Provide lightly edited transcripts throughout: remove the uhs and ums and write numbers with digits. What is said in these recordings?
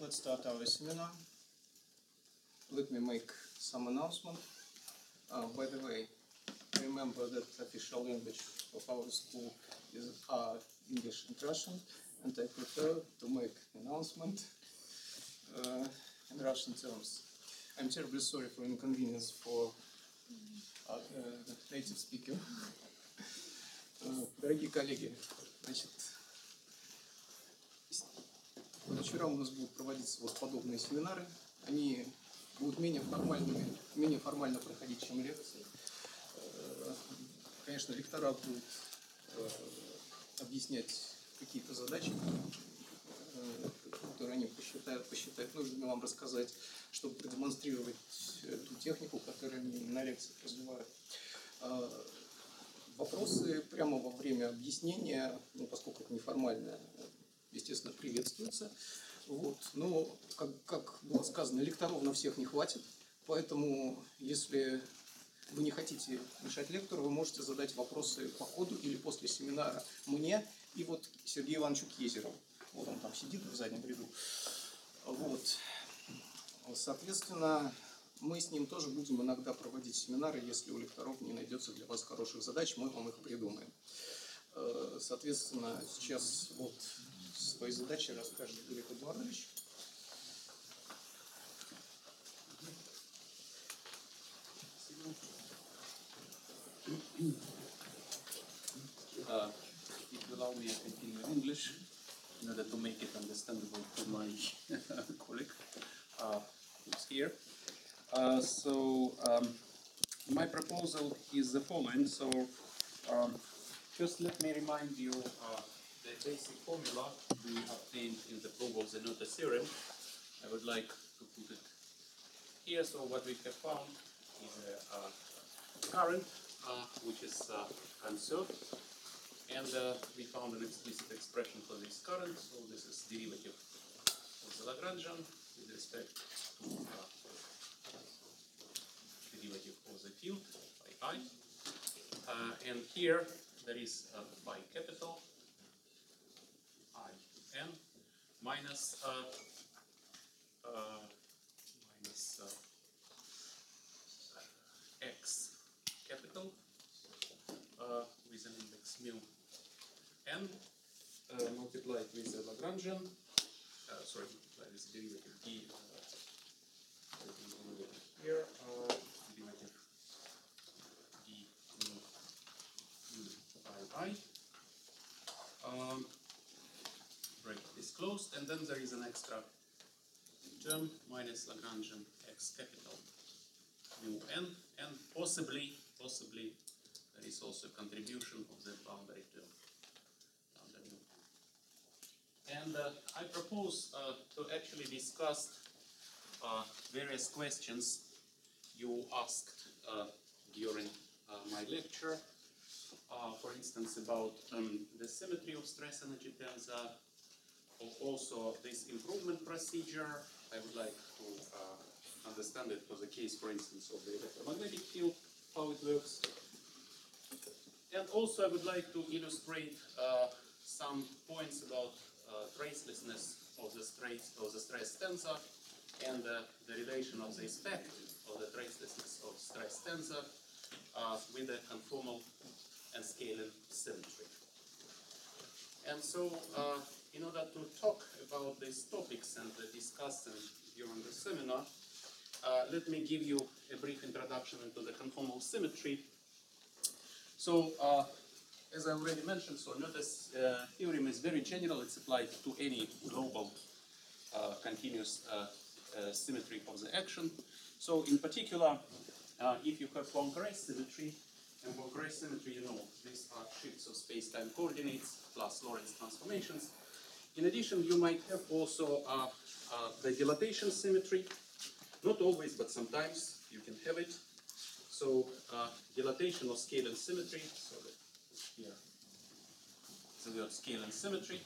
let's start our seminar. Let me make some announcement. By the way, remember that official language of our school is English and Russian, and I prefer to make announcement in Russian terms. I'm terribly sorry for inconvenience for native speaker. Дорогие коллеги, значит, по вечерам у нас будут проводиться вот подобные семинары. Они будут менее формально проходить, чем лекции. Конечно, лектора будут объяснять какие-то задачи, которые они посчитают нужным вам рассказать, чтобы продемонстрировать ту технику, которую они на лекциях развивают. Вопросы прямо во время объяснения, поскольку это неформально, естественно, приветствуются. Вот. Но, как было сказано, лекторов на всех не хватит, поэтому, если вы не хотите мешать лектору, вы можете задать вопросы по ходу или после семинара мне и вот Сергею Ивановичу Кезерову. Вот он там сидит в заднем ряду. Вот. Соответственно, мы с ним тоже будем иногда проводить семинары, если у лекторов не найдется для вас хороших задач, мы вам их придумаем. Соответственно, сейчас вот свои задачи расскажет Глеб Эдуардович. If you allow me, I continue in English in order to make it understandable to my colleague who's here. My proposal is the following. First let me remind you the basic formula we obtained in the proof of the Noether theorem. I would like to put it here. So what we have found is a current which is conserved, and we found an explicit expression for this current. So this is derivative of the Lagrangian with respect to derivative of the field by I. And here there is phi capital I n minus x capital with an index mu n multiplied with the Lagrangian, multiplied with the derivative d here, derivative d mu by I. Bracket is closed, and then there is an extra term minus Lagrangian x capital mu n, and possibly there is also a contribution of the boundary term under mu. And I propose to actually discuss various questions you asked during my lecture. For instance, about the symmetry of stress energy tensor, or also this improvement procedure. I would like to understand it for the case, for instance, of the electromagnetic field, how it works. And also I would like to illustrate some points about tracelessness of the stress tensor and the relation of the effect of the tracelessness of stress tensor with the conformal and scaling symmetry. And so, in order to talk about these topics and discuss them during the seminar, let me give you a brief introduction into the conformal symmetry. So, as I already mentioned, so Noether's theorem is very general. It's applied to any global continuous symmetry of the action. So, in particular, if you have Poincare symmetry, and Poincare symmetry, you know, these are shifts of space-time coordinates plus Lorentz transformations. In addition, you might have also the dilatation symmetry. Not always, but sometimes you can have it. So dilatation or scaling symmetry. So here, the word scaling symmetry.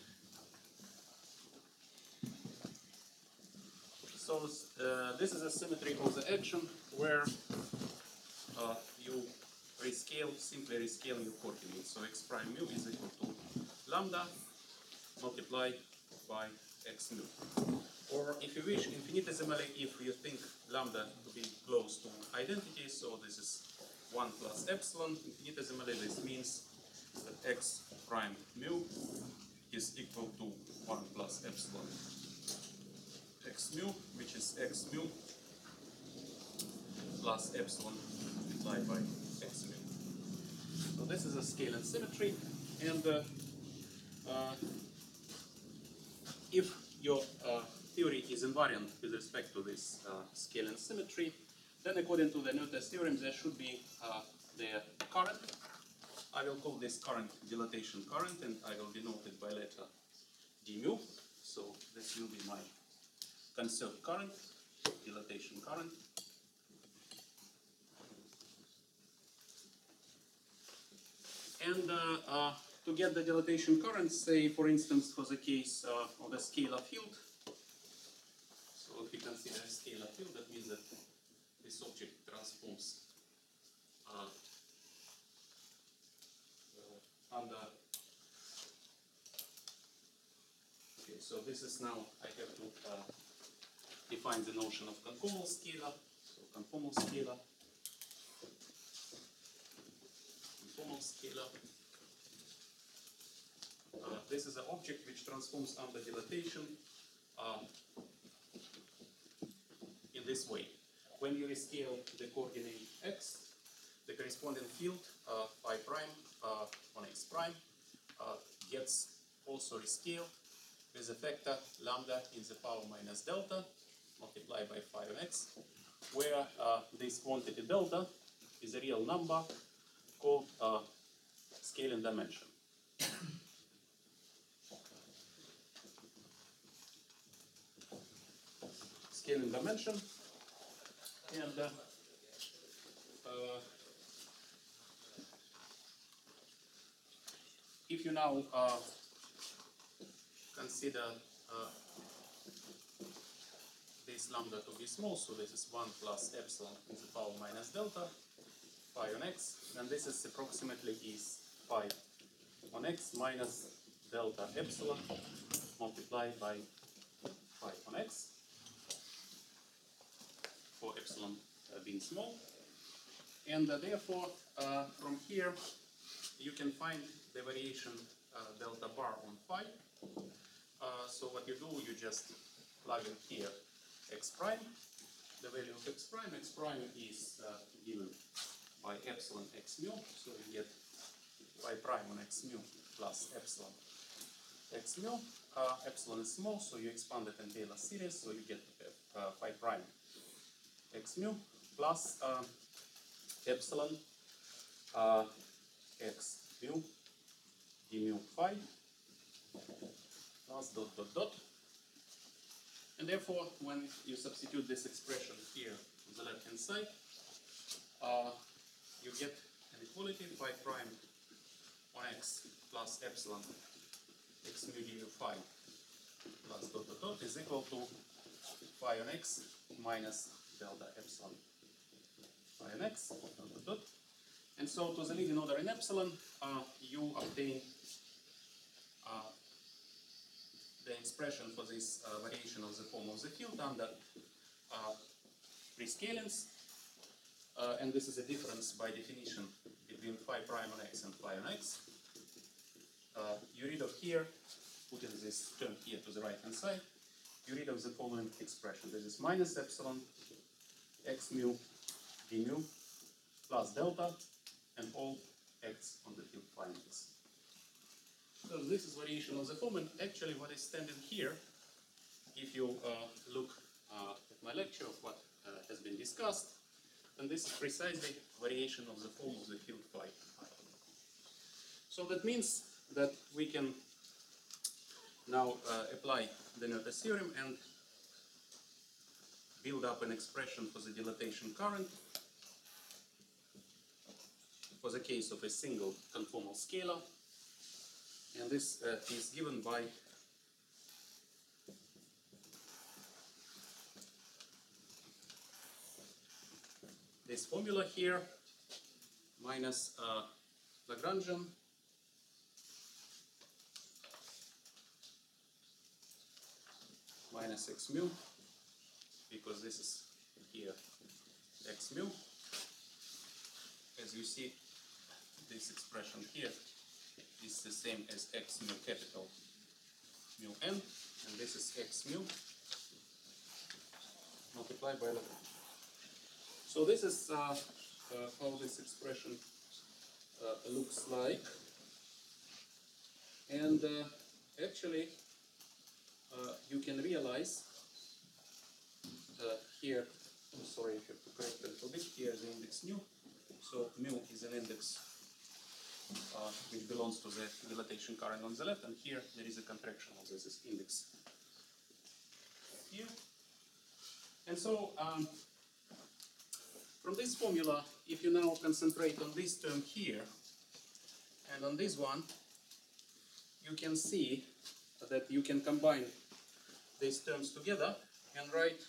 So this is a symmetry of the action where you simply rescale your coordinates. So x prime mu is equal to lambda multiplied by x mu. Or if you wish, infinitesimally, if you think lambda to be close to identity, so this is 1 plus epsilon, infinitesimally this means that x prime mu is equal to 1 plus epsilon x mu, which is x mu plus epsilon multiplied by x mu. So this is a scalar symmetry, and if your theory is invariant with respect to this scalar symmetry, then according to the Noether's theorem there should be the current. I will call this current dilatation current, and I will denote it by letter d mu. So this will be my conserved current, dilatation current. And to get the dilatation current, say for instance for the case of a scalar field, so if we consider a scalar field, that means that this object transforms under. Okay, so this is now I have to define the notion of conformal scalar. So conformal scalar. Conformal scalar. This is an object which transforms under dilatation in this way. When you rescale the coordinate x, the corresponding field phi prime on x prime gets also rescaled with a factor lambda in the power minus delta multiplied by phi on x, where this quantity delta is a real number called scaling dimension. Scaling dimension, and if you now consider this lambda to be small, so this is 1 plus epsilon in the power minus delta phi on x, then this is approximately is phi on x minus delta epsilon multiplied by phi on x, for epsilon being small. And therefore, from here, you can find the variation delta bar on phi. So what you do, you just plug in here x prime, the value of x prime. X prime is given by epsilon x mu, so you get phi prime on x mu plus epsilon x mu. Epsilon is small, so you expand it in Taylor series, so you get phi prime x mu plus epsilon x mu d mu phi plus dot dot dot. And therefore, when you substitute this expression here on the left hand side, you get an equality phi prime on x plus epsilon x mu d mu phi plus dot dot dot is equal to phi on x minus delta epsilon phi on x dot dot dot. And so to the leading order in epsilon, you obtain the expression for this variation of the form of the field under prescalings, and this is a difference by definition between phi prime on x and phi on x. You read of here, putting this term here to the right hand side, you read of the following expression. This is minus epsilon x mu d mu plus delta and all x on the field phi on x. So this is variation of the form, and actually what is standing here, if you look at my lecture of what has been discussed, then this is precisely variation of the form of the field phi. So that means that we can now apply the Noether's theorem and build up an expression for the dilatation current for the case of a single conformal scalar. And this is given by this formula here, minus Lagrangian minus minus x mu, because this is here x mu. As you see, this expression here is the same as x mu capital mu n, and this is x mu multiplied by Lagrange. So this is how this expression looks like, and actually you can realize here, I'm sorry, I have to correct a little bit, here is the index mu, so mu is an index which belongs to the dilatation current on the left, and here there is a contraction of this index here. And so from this formula, if you now concentrate on this term here and on this one, you can see that you can combine these terms together and write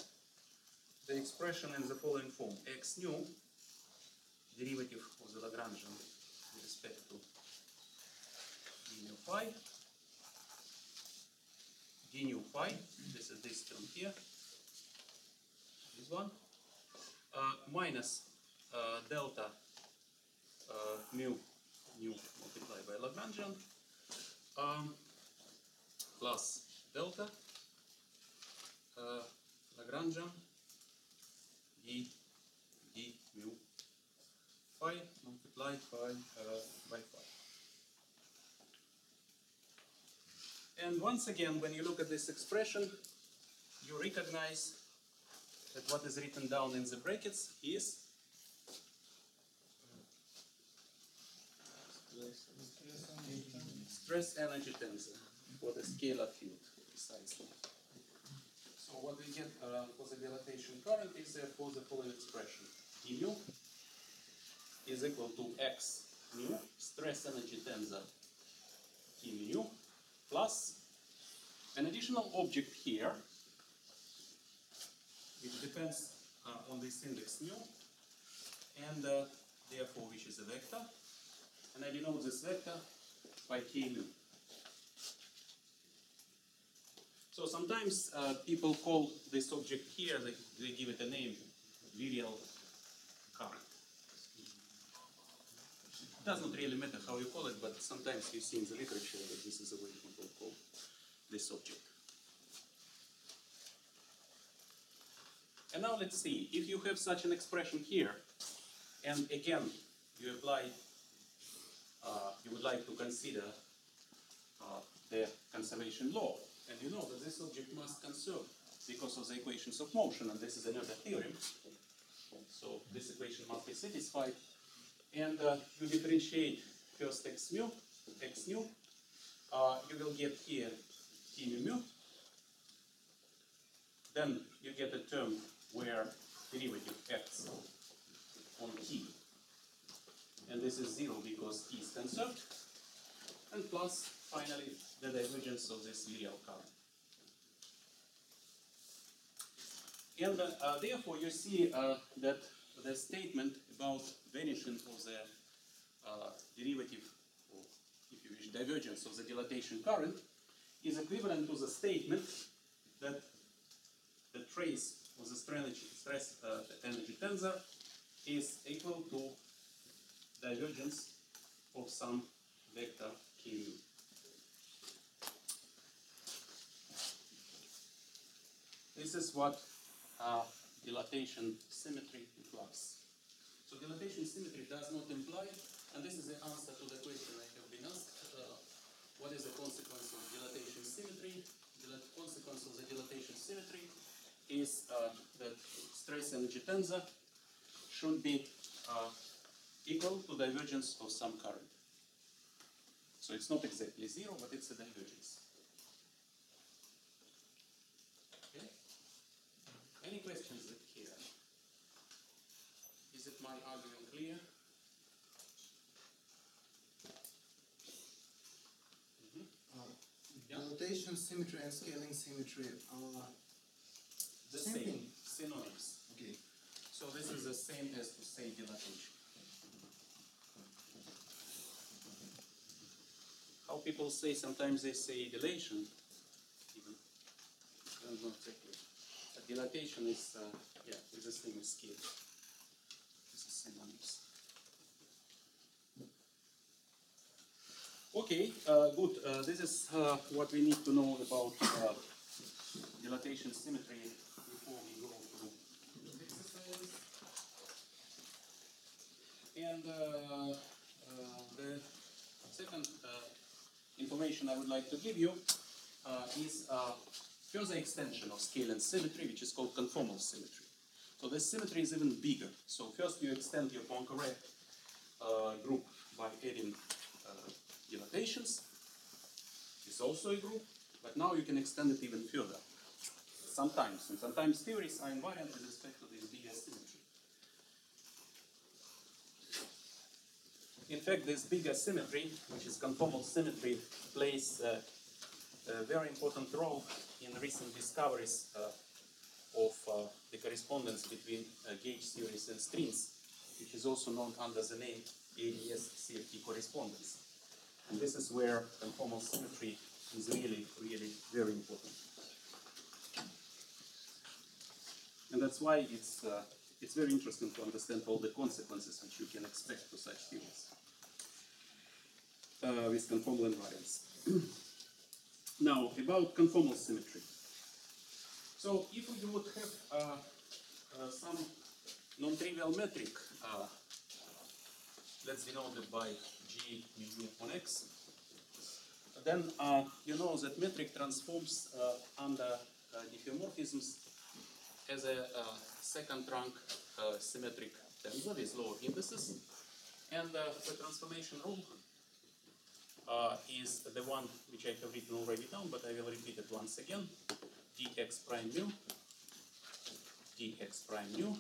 the expression in the following form: x nu, derivative of the Lagrangian with respect to d nu phi, this is this term here, this one, minus delta mu nu multiplied by Lagrangian, plus delta Lagrangian d mu phi multiplied by phi. And once again, when you look at this expression, you recognize that what is written down in the brackets is stress energy tensor for the scalar field, precisely. So what we get for the dilatation current is therefore the following expression: d mu is equal to x mu, stress energy tensor t mu, plus an additional object here, which depends on this index mu, and therefore which is a vector, and I denote this vector by k mu. So sometimes people call this object here, they give it a name, virial current. It does not really matter how you call it, but sometimes you see in the literature that this is the way people call this object. And now let's see, if you have such an expression here, and again you apply, you would like to consider the conservation law, and you know that this object must conserve because of the equations of motion, and this is another theorem. So this equation must be satisfied, and you differentiate first x nu, you will get here t mu, then you get a term where derivative acts on t, and this is 0 because t is conserved, and plus finally the divergence of this virial current. And therefore you see that the statement about vanishing of the derivative, or if you wish, divergence of the dilatation current is equivalent to the statement that the trace of the stress energy tensor is equal to divergence of some vector k mu. This is what dilatation symmetry implies. So dilatation symmetry does not imply, and this is the answer to the question I have been asked, what is the consequence of dilatation symmetry? The consequence of the dilatation symmetry is that stress energy tensor should be equal to divergence of some current. So it's not exactly 0, but it's a divergence. Okay? Any questions here? Is it my argument clear? Dilatation symmetry and scaling symmetry are The same same, thing. synonyms. Okay. So this is the same as to say dilatation. How people say, sometimes they say dilation, even. I don't know exactly dilatation is with the same scale. This is synonyms. Okay, good. This is what we need to know about dilatation symmetry before we go through exercises. And the second information I would like to give you is further extension of scale and symmetry, which is called conformal symmetry. So this symmetry is even bigger. So first you extend your Poincare group by adding dilatations. It's also a group, but now you can extend it even further. Sometimes, and sometimes theories are invariant with respect to this bigger symmetry. In fact, this bigger symmetry, which is conformal symmetry, plays a very important role in recent discoveries of the correspondence between gauge series and strings, which is also known under the name ADS-CFT correspondence. And this is where conformal symmetry is really, really very important. And that's why it's very interesting to understand all the consequences which you can expect for such theories with conformal invariance. Now, about conformal symmetry. So, if we would have some non-trivial metric, let's denote it by G mu on X, then you know that metric transforms under diffeomorphisms as a second rank symmetric tensor with lower indices, and the transformation rule is the one which I have written already down, but I will repeat it once again. Dx prime mu, dx prime mu,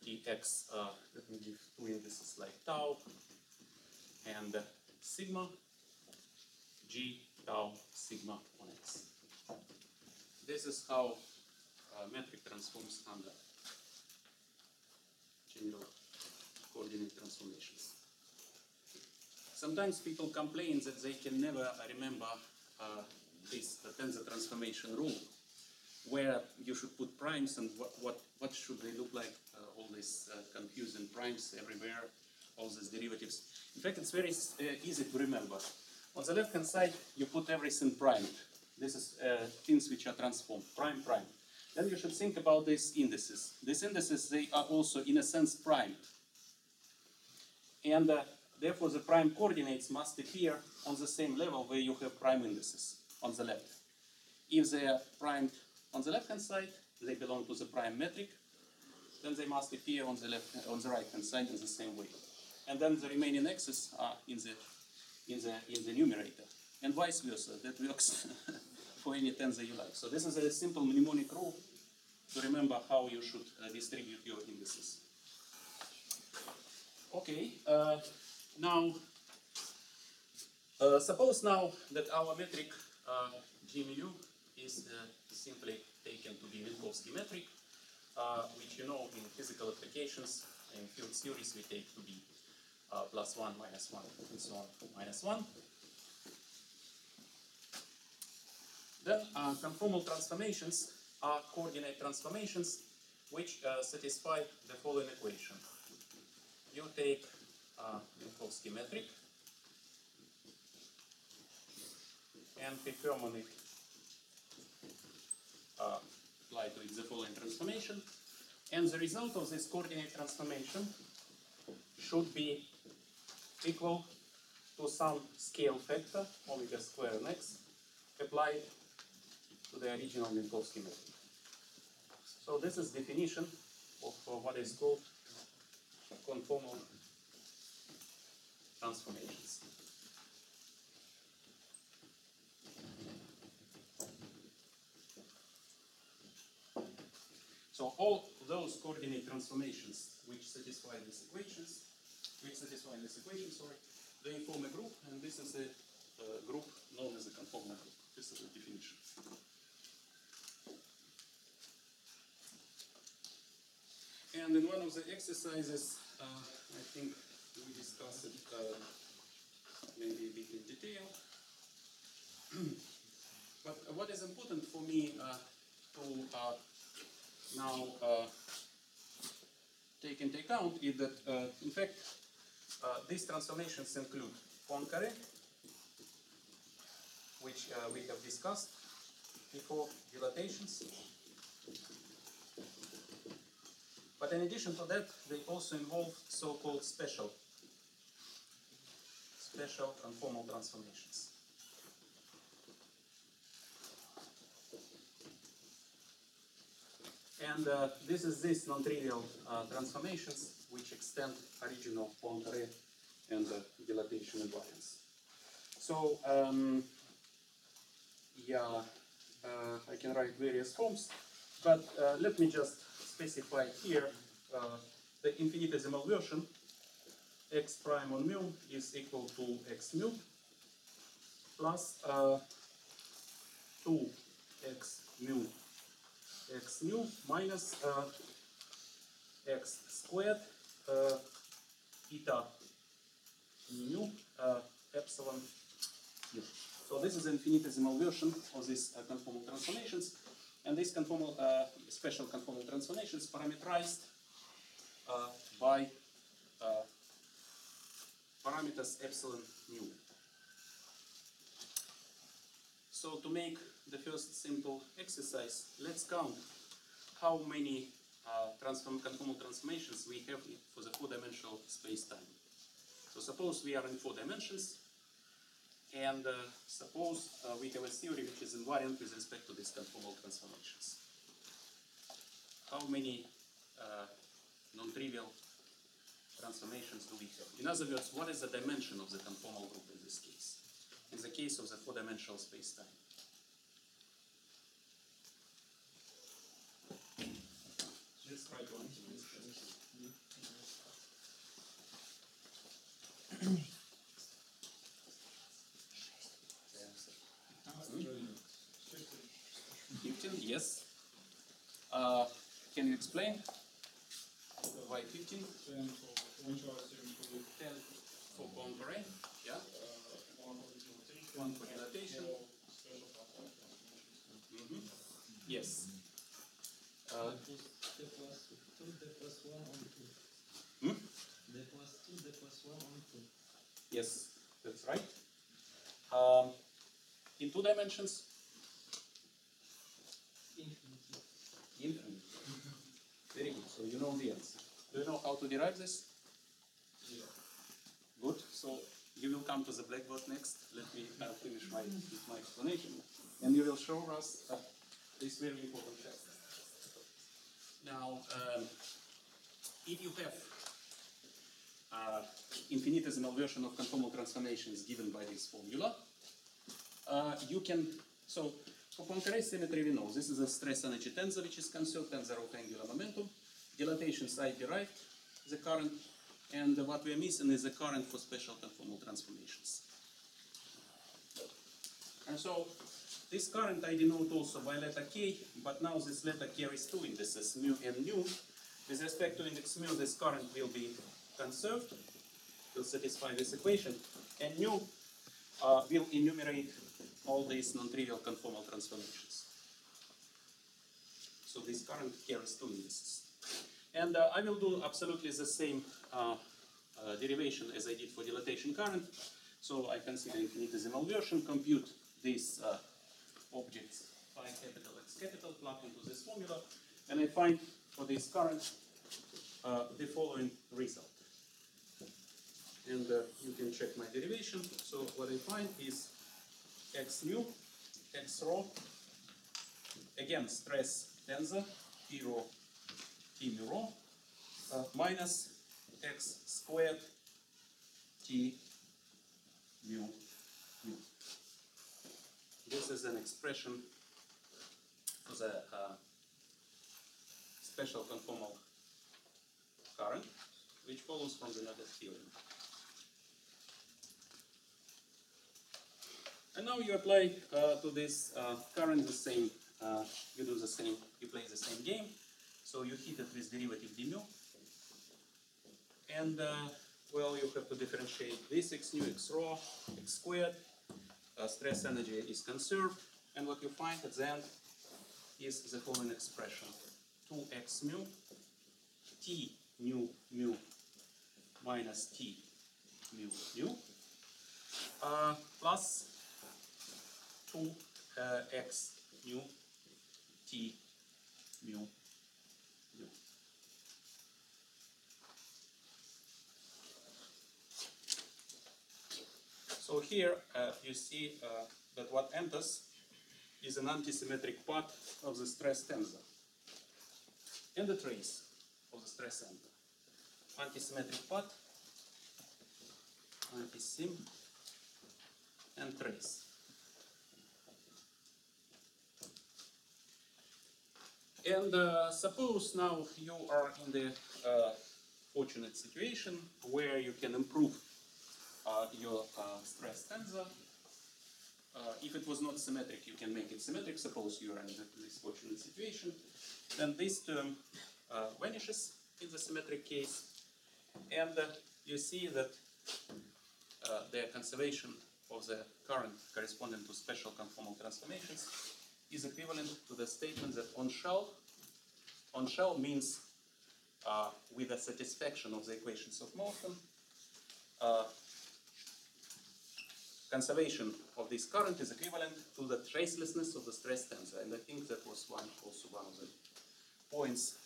dx, let me give two indices like tau and sigma, g tau sigma on X. This is how metric transforms under general coordinate transformations. Sometimes people complain that they can never remember this tensor transformation rule, where you should put primes and what should they look like, all these confusing primes everywhere, all these derivatives. In fact, it's very easy to remember. On the left hand side, you put everything primed. This is things which are transformed, prime, prime. Then you should think about these indices. These indices, they are also, in a sense, primed. And therefore, the prime coordinates must appear on the same level where you have prime indices on the left. If they are primed on the left-hand side, they belong to the prime metric. Then they must appear on the right-hand side in the same way. And then the remaining x's are in the numerator, and vice versa. That works for any tensor you like. So this is a simple mnemonic rule to remember how you should distribute your indices. Okay. Now, suppose now that our metric G mu is simply taken to be Minkowski metric, which you know in physical applications, in field theories we take to be +1, -1, and so on, -1. Then conformal transformations are coordinate transformations which satisfy the following equation. You take Minkowski metric and preferably apply to it the following transformation, and the result of this coordinate transformation should be equal to some scale factor, omega square n x, applied to the original Minkowski metric. So this is definition of what is called conformal transformations. So all those coordinate transformations which satisfy these equations, they form a group, and this is a group known as a conformal group. This is the definition. And in one of the exercises, I think we discussed it maybe a bit in detail. But what is important for me to now take into account is that, in fact, these transformations include Poincare, which we have discussed before, dilatations. But in addition to that, they also involve so-called special conformal transformations. And this is these non-trivial transformations which extend original Poincare and dilatation invariance. So, I can write various forms, but let me just specify here the infinitesimal version. X prime on mu is equal to x mu plus 2x mu minus x squared eta mu epsilon mu. So this is an infinitesimal version of these conformal transformations, and these conformal special conformal transformations parameterized by parameters epsilon mu. So to make the first simple exercise, let's count how many conformal transformations we have for the four-dimensional space-time. So suppose we are in 4 dimensions, and suppose we have a theory which is invariant with respect to these conformal transformations. How many non-trivial transformations do we have? In other words, what is the dimension of the conformal group in this case? In the case of the four-dimensional space-time. Let's try to answer this question. Yes. Can you explain why 15? 10 for Poincare, yeah. 1 for dilatation. Yes. Yes, that's right. In 2 dimensions? Infinity. Very good. So you know the answer. Do you know how to derive this? Yeah. Good. So you will come to the blackboard next. Let me finish my explanation, and you will show us this very important test. Now, if you have infinitesimal version of conformal transformations given by this formula, you can, so for Poincare symmetry we know this is a stress energy tensor which is conserved, tensor of angular momentum. Dilatations I derived the current, and what we are missing is the current for special conformal transformations. And so this current I denote also by letter k, but now this letter carries 2 indices, mu and nu. With respect to index mu, this current will be conserved, will satisfy this equation, and nu will enumerate all these non-trivial conformal transformations. So this current carries 2 indices. And I will do absolutely the same derivation as I did for dilatation current. So I consider infinitesimal version, compute these objects, phi capital X capital, plug into this formula, and I find for this current the following result. And you can check my derivation. So what I find is x mu, x rho, again stress tensor, p rho, t mu rho, minus x squared t mu mu. This is an expression for the special conformal current, which follows from the Nugget theorem. And now you apply to this current the same, you do the same, you play the same game. So you hit it with derivative d mu. And well, you have to differentiate this x nu, x rho, x squared. Stress energy is conserved. And what you find at the end is the following expression: 2x mu t mu mu minus t mu mu plus 2x mu t mu mu. So here you see that what enters is an antisymmetric part of the stress tensor and the trace of the stress center. Antisymmetric part, antisym, and trace. And suppose now you are in the fortunate situation where you can improve your stress tensor. If it was not symmetric, you can make it symmetric. Suppose you are in this fortunate situation. Then this term vanishes in the symmetric case. And you see that the conservation of the current corresponding to special conformal transformations is equivalent to the statement that on shell means with the satisfaction of the equations of motion, conservation of this current is equivalent to the tracelessness of the stress tensor. And I think that was also one of the points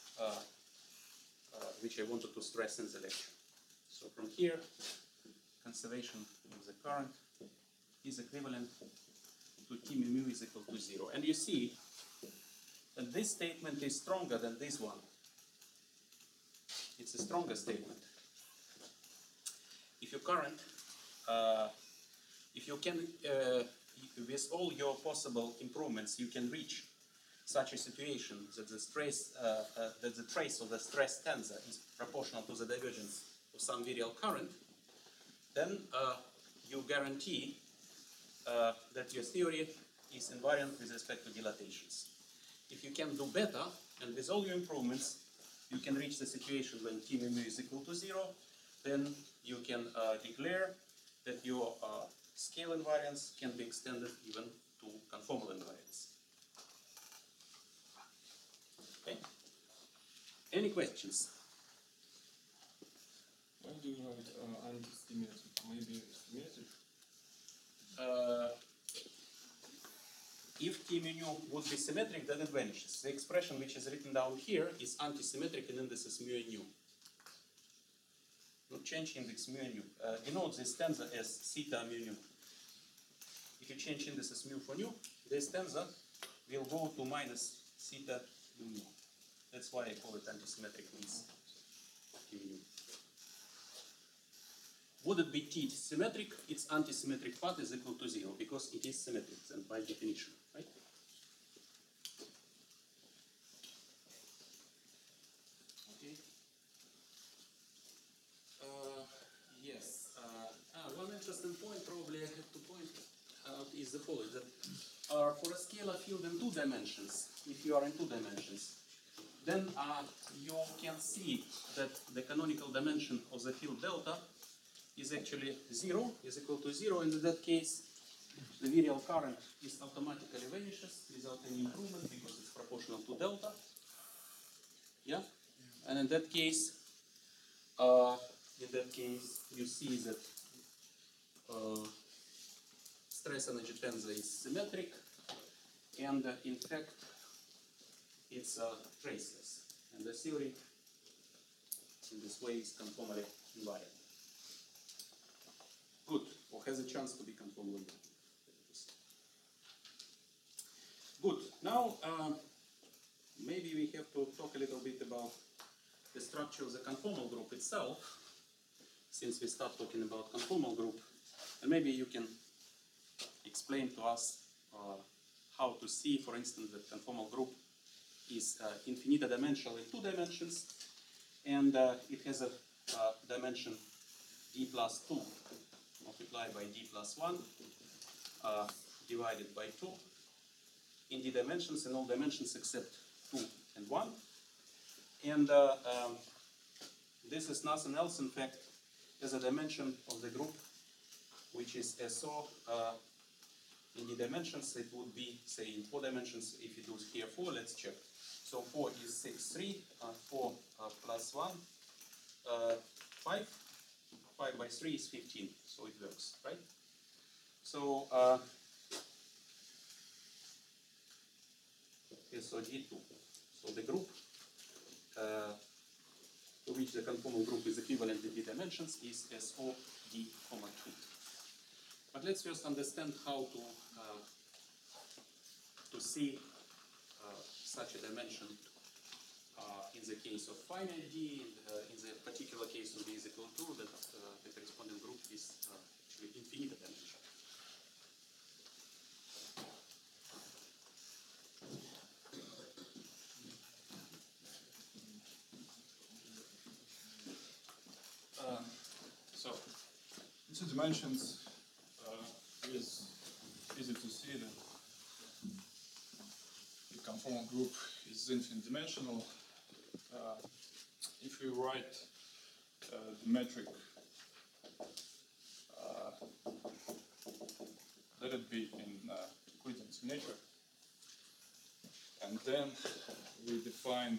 which I wanted to stress in the lecture. So from here, conservation of the current is equivalent to T mu mu is equal to 0. And you see that this statement is stronger than this one. It's a stronger statement. If your current, if you can, with all your possible improvements, you can reach such a situation that the trace of the stress tensor is proportional to the divergence of some virial current, then you guarantee that your theory is invariant with respect to dilatations. If you can do better, and with all your improvements, you can reach the situation when T mu mu is equal to 0, then you can declare that your scale invariance can be extended even to conformal invariance. Okay? Any questions? Why do you write anti-symmetric? Maybe symmetric? If T mu nu would be symmetric, then it vanishes. The expression which is written down here is antisymmetric in indices mu and nu. Not change index mu and nu. Denote this tensor as theta mu nu. If you change indices mu for nu, this tensor will go to minus theta mu nu. That's why I call it antisymmetric means T mu nu. Would it be T symmetric? Its antisymmetric part is equal to 0 because it is symmetric, and by definition, right? Okay. Yes. One interesting point probably I have to point out is the following: that for a scalar field in 2 dimensions, if you are in 2 dimensions, then you can see that the canonical dimension of the field delta is actually 0, is equal to 0, and in that case the virial current is automatically vanishes without any improvement because it's proportional to delta. Yeah? And in that case you see that stress energy tensor is symmetric, and in fact it's traceless, and the theory in this way is conformally invariant. Good, or has a chance to be conformal invariant. Good. Now, maybe we have to talk a little bit about the structure of the conformal group itself, since we start talking about conformal group, and maybe you can explain to us how to see, for instance, that conformal group is infinite dimensional in 2 dimensions, and it has a dimension d plus 2 multiplied by d plus 1 divided by 2 in d dimensions, in all dimensions except 2 and 1. And this is nothing else, in fact, as a dimension of the group which is SO in d dimensions, it would be, say, in 4 dimensions, if you do here 4, let's check. So 4 is 6, 3, 4 plus 1, 5. 5 by 3 is 15, so it works, right? So, so D2. So the group to which the conformal group is equivalent in d dimensions is SO D, 2. But let's first understand how to see such a dimension in the case of finite D, in the particular case of D is equal to, that the corresponding group is actually infinite dimension. So, in 2 dimensions, it is easy to see that the conformal group is infinite dimensional. If we write the metric, let it be in Euclidean signature, and then we define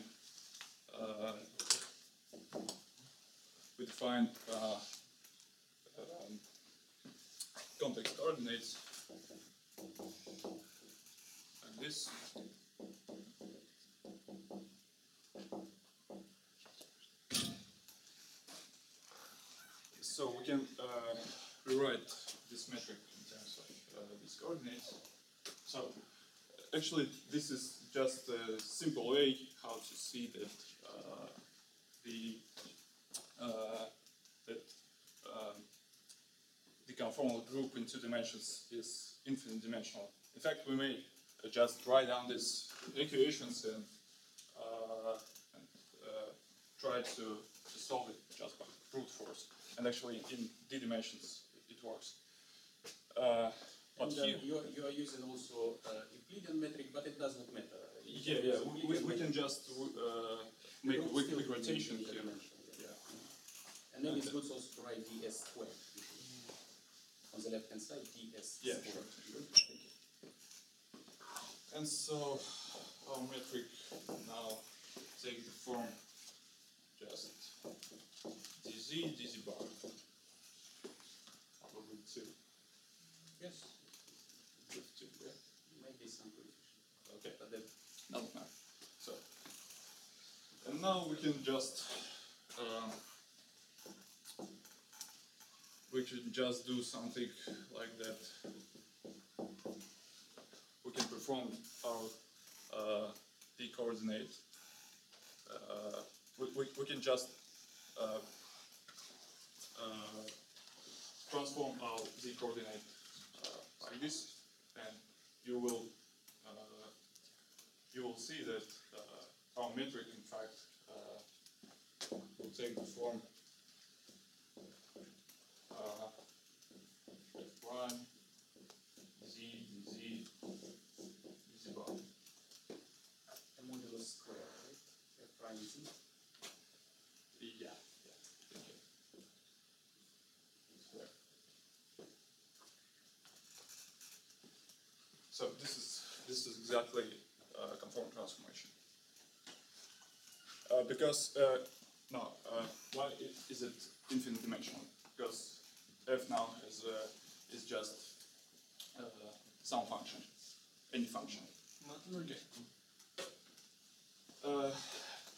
complex coordinates like this. So we can rewrite this metric in terms of these coordinates. So actually, this is just a simple way how to see that the conformal group in 2 dimensions is infinite dimensional. In fact, we may just write down these equations and try to solve it just by brute force. And actually, in d dimensions, it works. But here, you are using also Euclidean metric, but it does not matter. yeah, we can just make a quick rotation here. Yeah. And then it's good also to write ds squared. On the left hand side, ds Yeah, squared. sure. Thank you. And so our metric now takes the form just dz bar over 2. Yes, With 2, yeah. maybe some coefficient. Okay. But then, No. So, and now we can just do something like that. We can perform our d coordinate. We can just transform our z coordinate like this, and you will see that our metric, in fact, will take the form f1 z dz dz bar. a modulus square, right? F prime z. Yeah. Thank you. Square. So this is exactly conformal transformation. Because why is it infinite dimensional? Because f now is just some function, any function. Okay.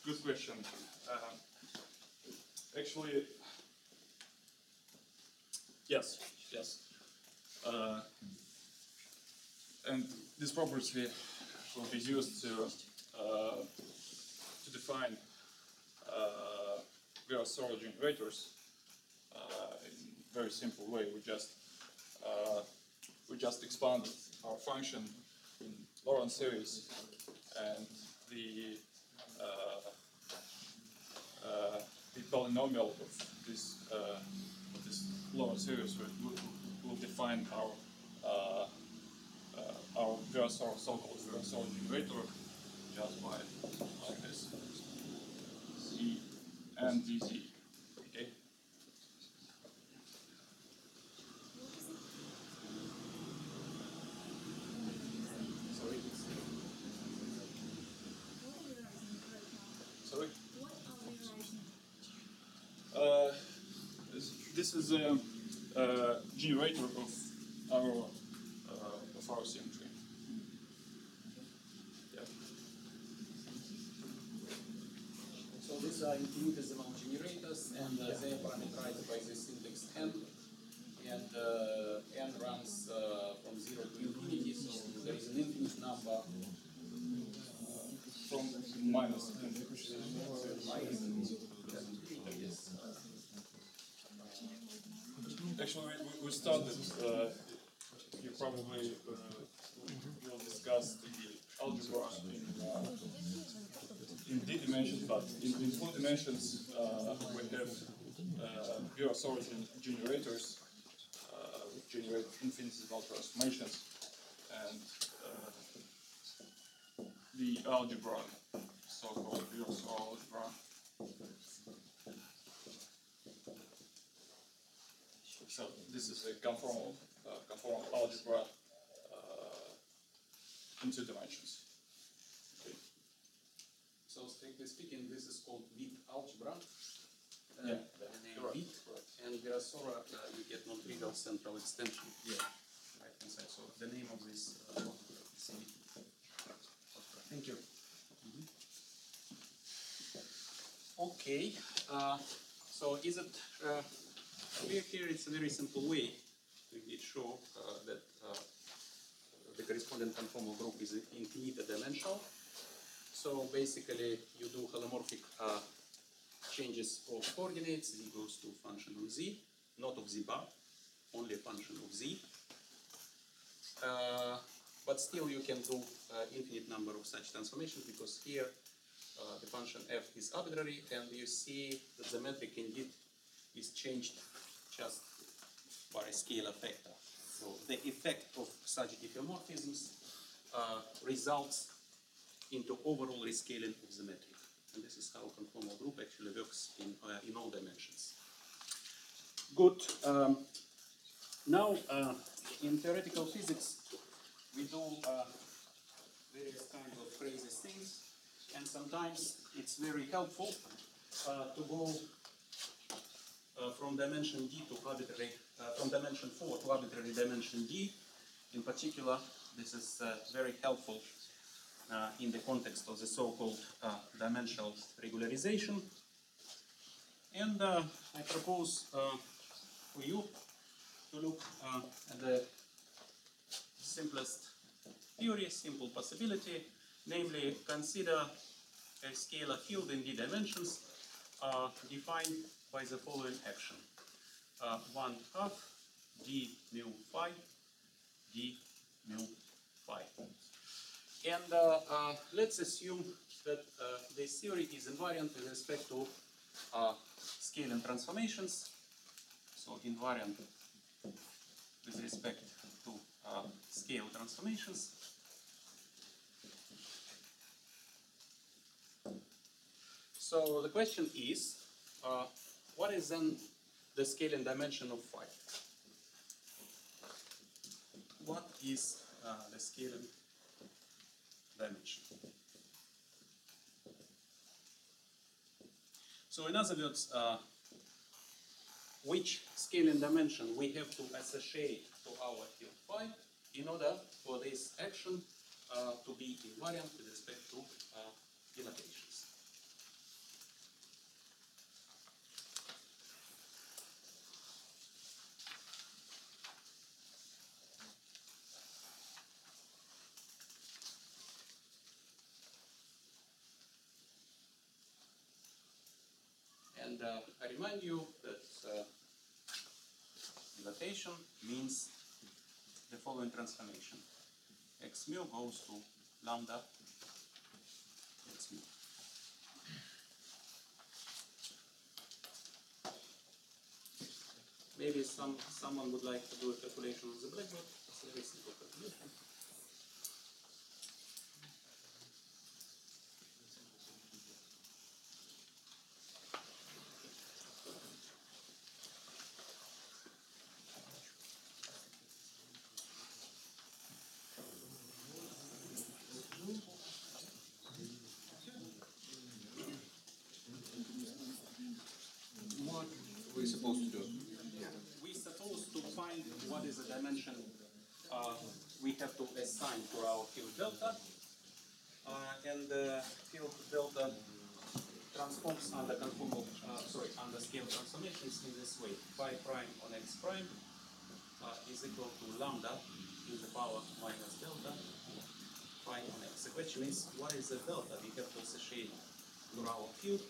Good question. Actually, yes. And this property will be used to define Gauss-Sorel generators in a very simple way. We just expand our function in Lorentz series, and the polynomial of this Lorentz series will define our Gauss-Sorel, so-called Gauss-Sorel generator, just by like this, z and dz. Okay. is a generator of our symmetry. Yeah. So these are infinitesimal generators, and they are parameterized by this index n, and n runs from 0 to infinity, so there is an infinite number From minus n. Yes. Actually, we started, you probably will discuss the algebra in d dimensions, but in 4 dimensions we have pure origin generators which generate infinitesimal transformations, and the algebra, so-called pure algebra. So this is a conformal algebra in 2 dimensions. Okay. So strictly speaking, this is called Witt algebra. Yeah. The name Right. Witt, and Virasoro, you get non-trivial central extension here, right hand side. So the name of this is Witt. Thank you. Okay, so is it clear here? It's a very simple way to indeed show that the corresponding conformal group is infinite dimensional. So basically, you do holomorphic changes of coordinates. Z goes to function of z, not of z bar, only a function of z. But still, you can do infinite number of such transformations, because here the function f is arbitrary, and you see that the metric indeed is changed just by a scalar factor. So the effect of such diffeomorphisms results into overall rescaling of the metric. And this is how conformal group actually works in all dimensions. Good. Now, in theoretical physics, we do various kinds of crazy things, and sometimes it's very helpful to go from dimension d to arbitrary, from dimension 4 to arbitrary dimension d. In particular, this is very helpful in the context of the so-called dimensional regularization. And I propose for you to look at the simplest theory, simple possibility, namely consider a scalar field in d dimensions defined by the following action. 1/2 d mu phi d mu phi. And let's assume that this theory is invariant with respect to scaling transformations. So invariant with respect to scale transformations. So the question is, what is then the scaling dimension of phi? What is the scaling dimension? So in other words, which scaling dimension we have to associate to our field phi in order for this action to be invariant with respect to dilatations. And I remind you that dilatation means the following transformation. X mu goes to lambda x mu. Maybe someone would like to do a calculation on the blackboard. It's a very simple calculation. What we're supposed to do? Yeah. find what is the dimension we have to assign to our field delta. And the field delta transforms under conformal, under scale transformations in this way. Phi prime on x prime is equal to lambda in the power minus delta phi on x. The question is, what is the delta we have to associate to our field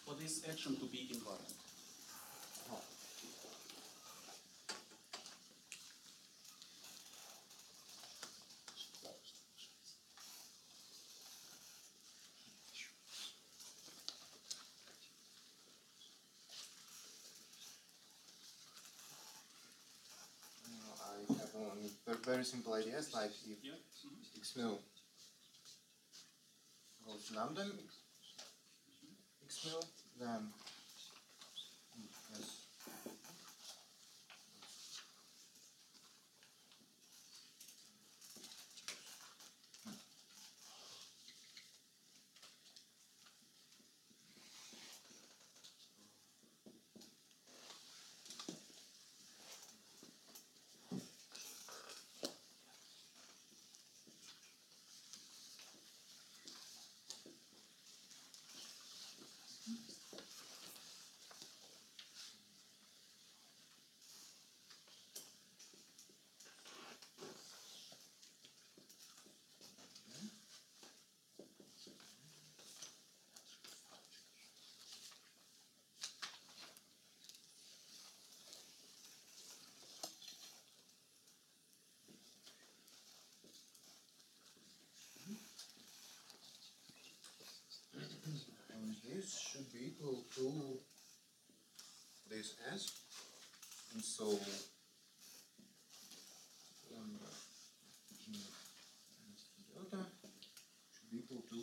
for this action to be invariant? I have only very simple ideas, like if Yeah. x mil goes to lambda x mil, then yes. And this should be equal to this s, and so lambda g minus delta should be equal to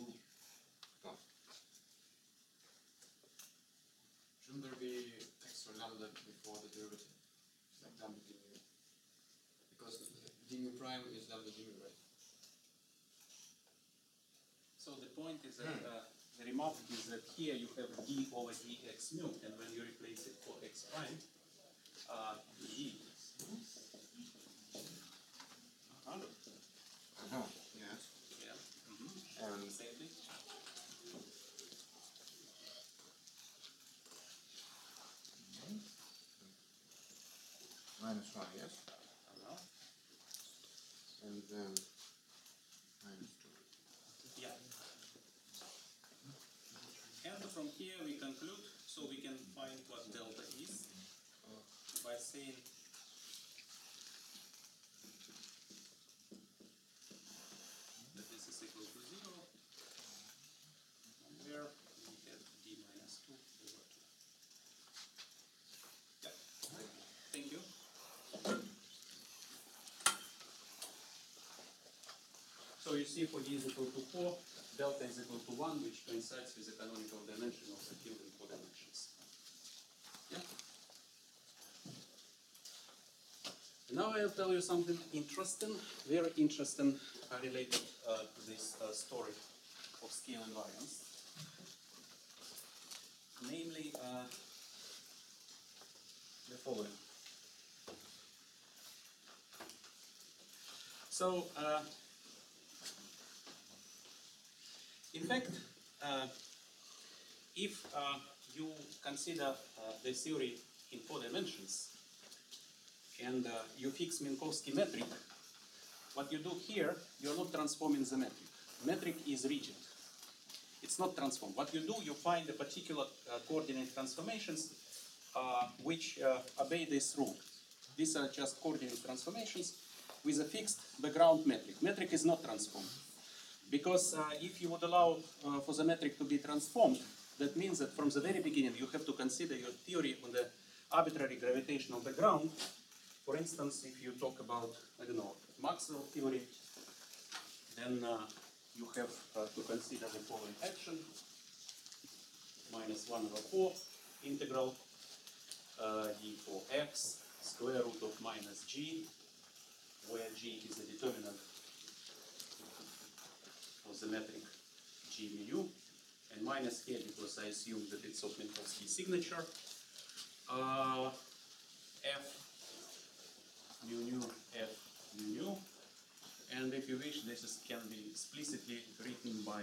1. Shouldn't there be extra lambda before the derivative? Like lambda d mu. Because d mu prime is lambda d mu, right? So the point is that the remark is that here you have d over dx mu, and when you replace it for x prime, d. Yes. Yeah. And Same thing. minus 1, yes. And then minus 2. Yeah. And from here we conclude, so we can find what delta is by saying that this is equal to 0, and where we have d minus 2 over 2. Yeah. Thank you. So you see for d is equal to 4, delta is equal to 1, which coincides with the canonical dimension of the field in 4 dimensions. Yeah. Now I'll tell you something interesting, very interesting, related to this story of scale invariance. Namely, the following. So, in fact, if you consider the theory in 4 dimensions and you fix Minkowski metric, what you do here, you're not transforming the metric. Metric is rigid. It's not transformed. What you do, you find a particular coordinate transformations which obey this rule. These are just coordinate transformations with a fixed background metric. Metric is not transformed. Because if you would allow for the metric to be transformed, that means that from the very beginning you have to consider your theory on the arbitrary gravitational background. For instance, if you talk about, I don't know, Maxwell theory, then you have to consider the following action: minus 1 over 4 integral d for x square root of minus g, where g is the determinant of the metric g mu, and minus here because I assume that it's of Minkowski signature, f mu nu f mu nu. And if you wish, this can be explicitly written by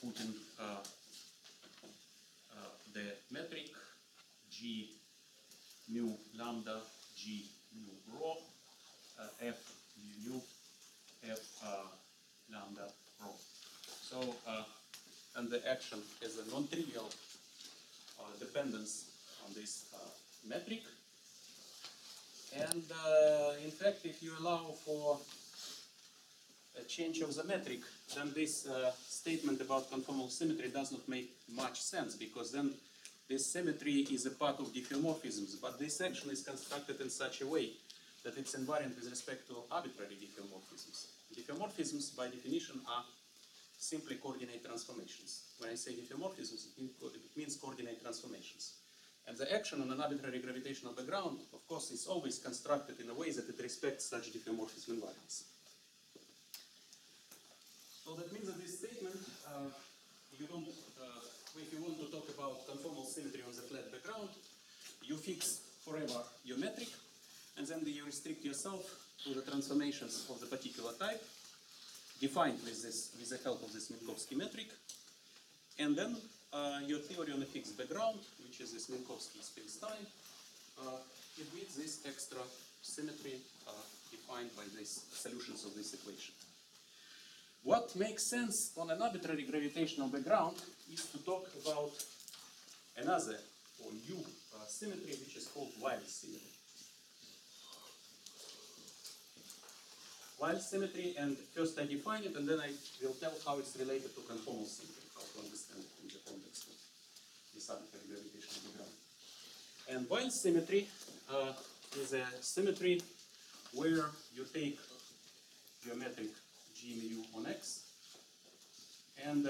putting the metric g mu lambda g mu rho f mu nu f lambda rho. So and the action has a non-trivial dependence on this metric. And in fact, if you allow for a change of the metric, then this statement about conformal symmetry does not make much sense, because then this symmetry is a part of diffeomorphisms, but this action is constructed in such a way that it's invariant with respect to arbitrary diffeomorphisms. Diffeomorphisms, by definition, are simply coordinate transformations. When I say diffeomorphisms, it means coordinate transformations. And the action on an arbitrary gravitational background, of course, is always constructed in a way that it respects such diffeomorphism invariance. So that means that this statement, you don't, if you want to talk about conformal symmetry on the flat background, you fix forever your metric, and then you restrict yourself to the transformations of the particular type, defined with the help of this Minkowski metric, and then your theory on a fixed background, which is this Minkowski space-time, it with this extra symmetry defined by these solutions of this equation. What makes sense on an arbitrary gravitational background is to talk about another, or U symmetry, which is called Weil symmetry. Weil symmetry, and first I define it, and then I will tell how it's related to conformal symmetry, how to understand it in the context of this arbitrary gravitational background. And Weil symmetry is a symmetry where you take your metric g mu on x, and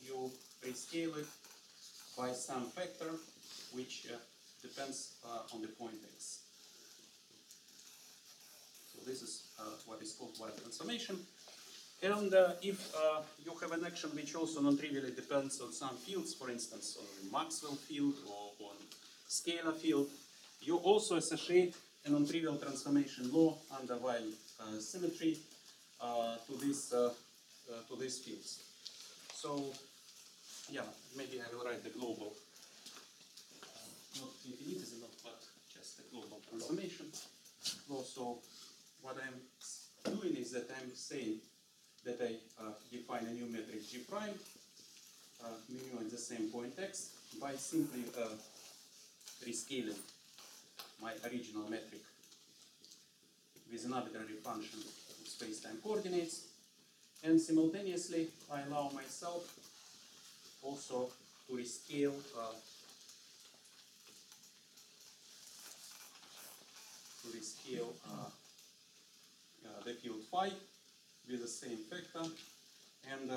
you rescale it by some factor which depends on the point x. So this is what is called Weil transformation. And if you have an action which also non-trivially depends on some fields, for instance on the Maxwell field or on scalar field, you also associate a non-trivial transformation law under Weil symmetry to these fields. So yeah, maybe I will write the global, not infinitism, but just a global transformation law. So what I'm doing is that I'm saying that I define a new metric G prime, mu at the same point x, by simply rescaling my original metric with an arbitrary function of space-time coordinates, and simultaneously I allow myself also to rescale the field phi with the same factor and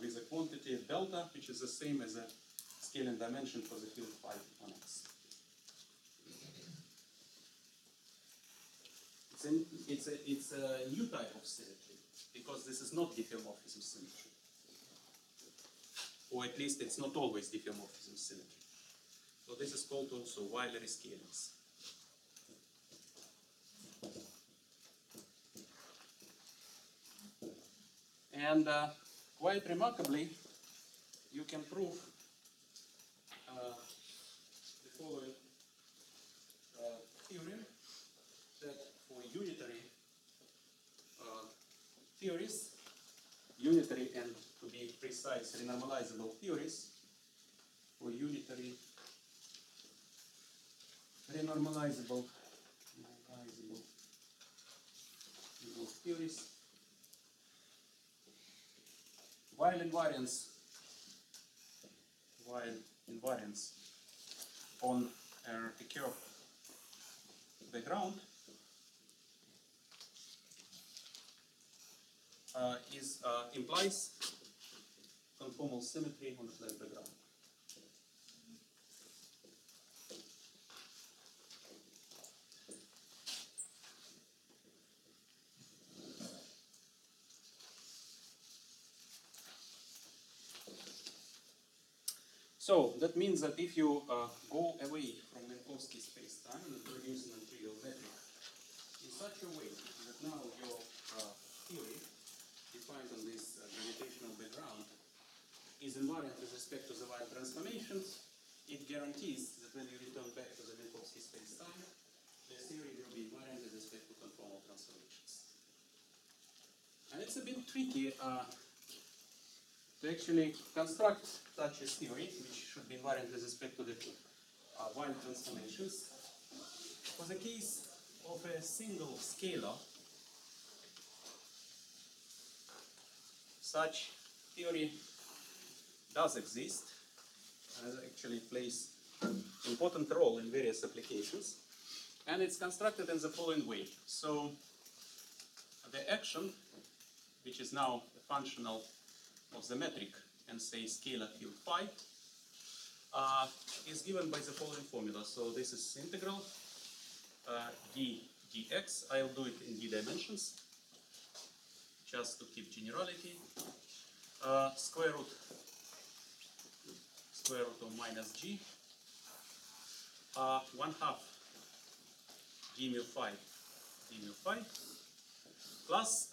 with a quantity delta, which is the same as a scaling dimension for the field phi on x. It's a new type of symmetry, because this is not diffeomorphism symmetry. Or at least it's not always diffeomorphism symmetry. So this is called also Weil rescalings. And quite remarkably, you can prove the following theorem, that for unitary theories, unitary and, to be precise, renormalizable theories, for unitary renormalizable theories, while invariance on a curve background implies conformal symmetry on a flat background. So that means that if you go away from Minkowski space-time and produce an non-trivial metric such a way that now your theory, defined on this gravitational background, is invariant with respect to the Weyl transformations. It guarantees that when you return back to the Minkowski space-time, the theory will be invariant with respect to conformal transformations. And it's a bit tricky to actually construct such a theory, which should be invariant with respect to the Weyl transformations. For the case of a single scalar, such theory does exist, and actually plays an important role in various applications, and it's constructed in the following way. So the action, which is now a functional of the metric and say scalar field phi, is given by the following formula. So this is integral d dx. I'll do it in d dimensions, just to keep generality. Square root of minus g, 1/2 d mu phi, plus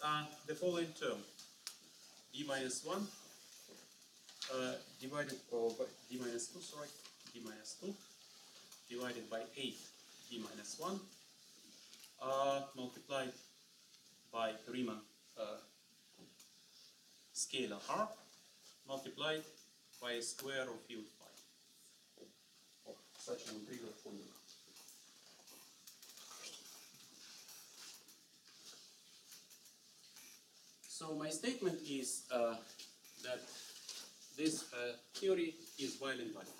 the following term, d minus 1 divided by d minus 2, sorry, d minus 2 divided by 8 d minus 1 multiplied by Riemann scalar r multiplied by a square of field phi of such an integral formula. So my statement is that this theory is Weyl invariant.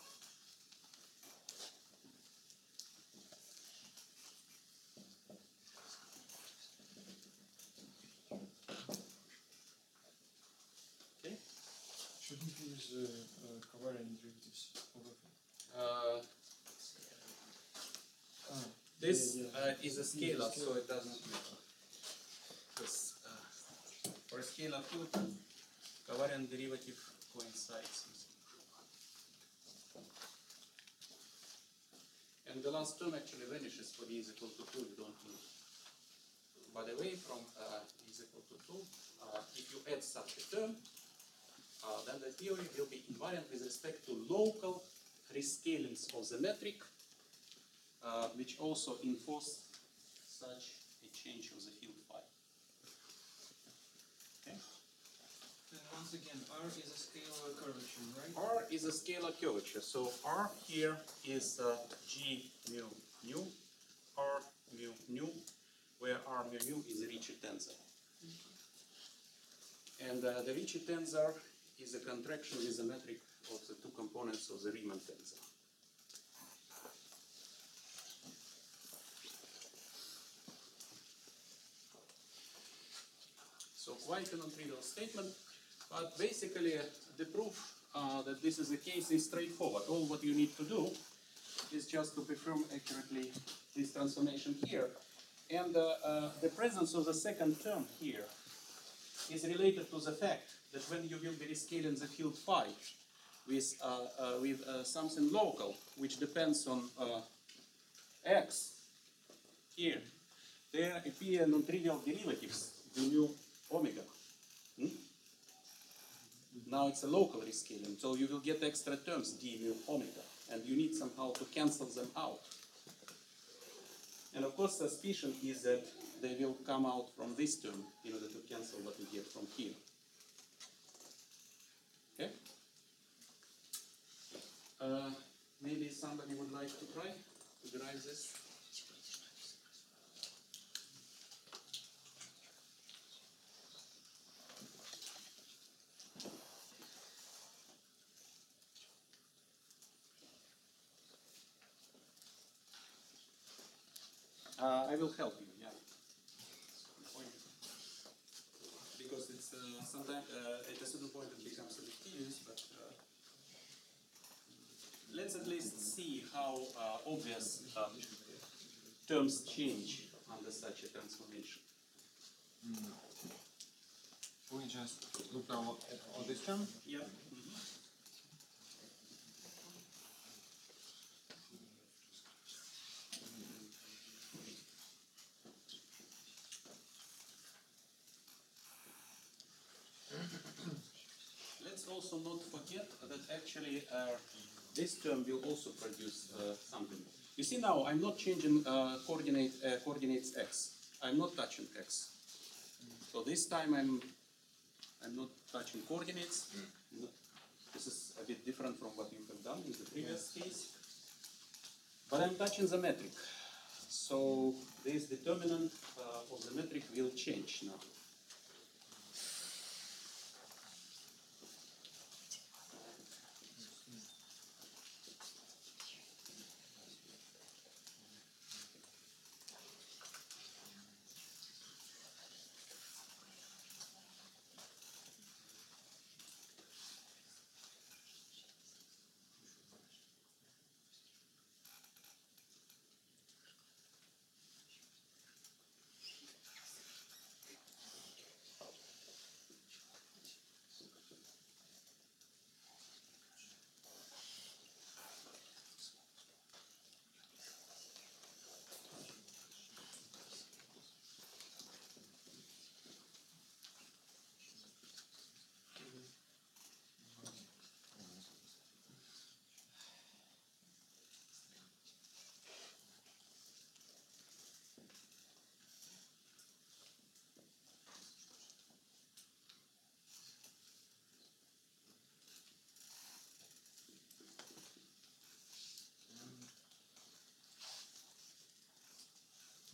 Okay. Shouldn't use covariant derivatives over This is a scalar, so it doesn't matter. Because for a scalar field, covariant derivative coincides. And the last term actually vanishes for d is equal to 2, you don't need. By the way, from d is equal to 2, if you add such a term, then the theory will be invariant with respect to local rescalings of the metric, which also enforce such a change of the field phi. Okay. And once again, R is a scalar curvature, right? R is a scalar curvature. So R here is G mu nu, R mu nu, where R mu nu is a Ricci tensor. And the Ricci tensor is a contraction with the metric of the two components of the Riemann tensor. So quite a non-trivial statement, but basically the proof that this is the case is straightforward. All what you need to do is just to perform accurately this transformation here. And the presence of the second term here is related to the fact that when you will be rescaling the field phi with something local, which depends on x here, there appear non-trivial derivatives, d mu omega. Now it's a local rescaling, so you will get extra terms, d mu omega, and you need somehow to cancel them out. And of course, suspicion is that they will come out from this term in order to cancel what we get from here. Okay? Maybe somebody would like to try to derive this. I will help you, yeah. Because it's sometimes at a certain point it becomes a bit tedious, but let's at least see how obvious terms change under such a transformation. We just look now at this term. Yeah. also not forget that actually this term will also produce something. You see now, I'm not changing coordinates x. I'm not touching x. So this time I'm not touching coordinates. This is a bit different from what you have done in the previous case. But I'm touching the metric. So this determinant of the metric will change now.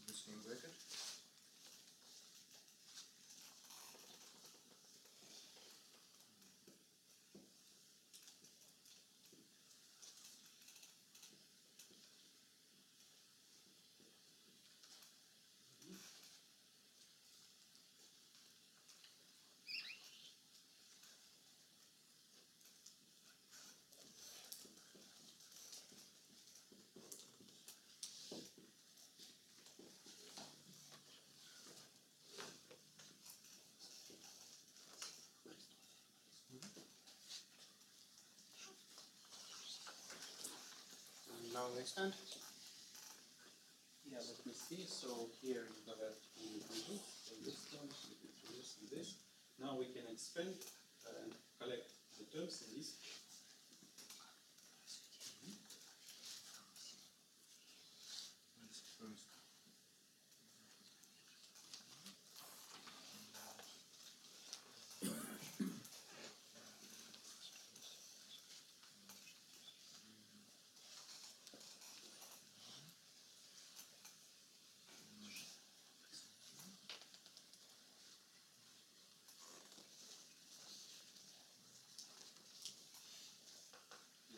This new bracket. And now the extent. Yeah, let me see. So here you have a this term, this. Now we can expand and collect the terms in this.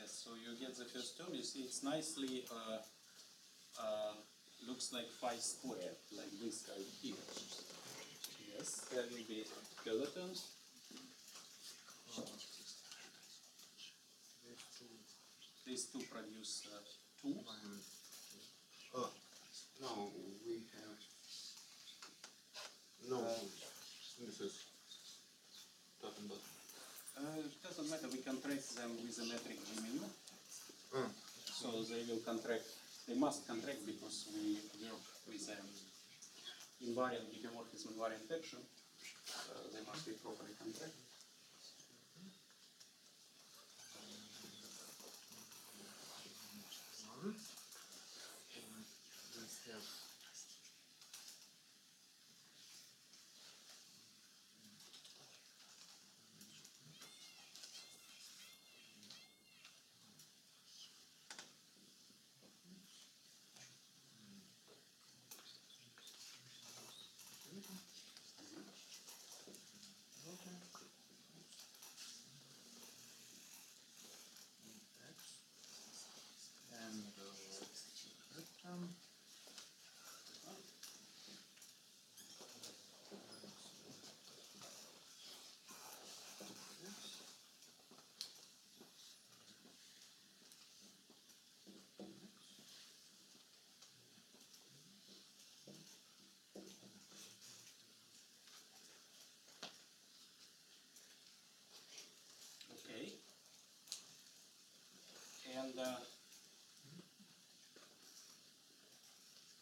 So you get the first term, you see it's nicely, looks like phi squared, like this guy here. Yes, there will be kilotons. These two produce 2. Oh, no, we have. No, this is top and bottom. It doesn't matter, we can trace them with the metric G min. So they will contract, they must contract because we work with an invariant diffeomorphism invariant action. They must be properly contracted.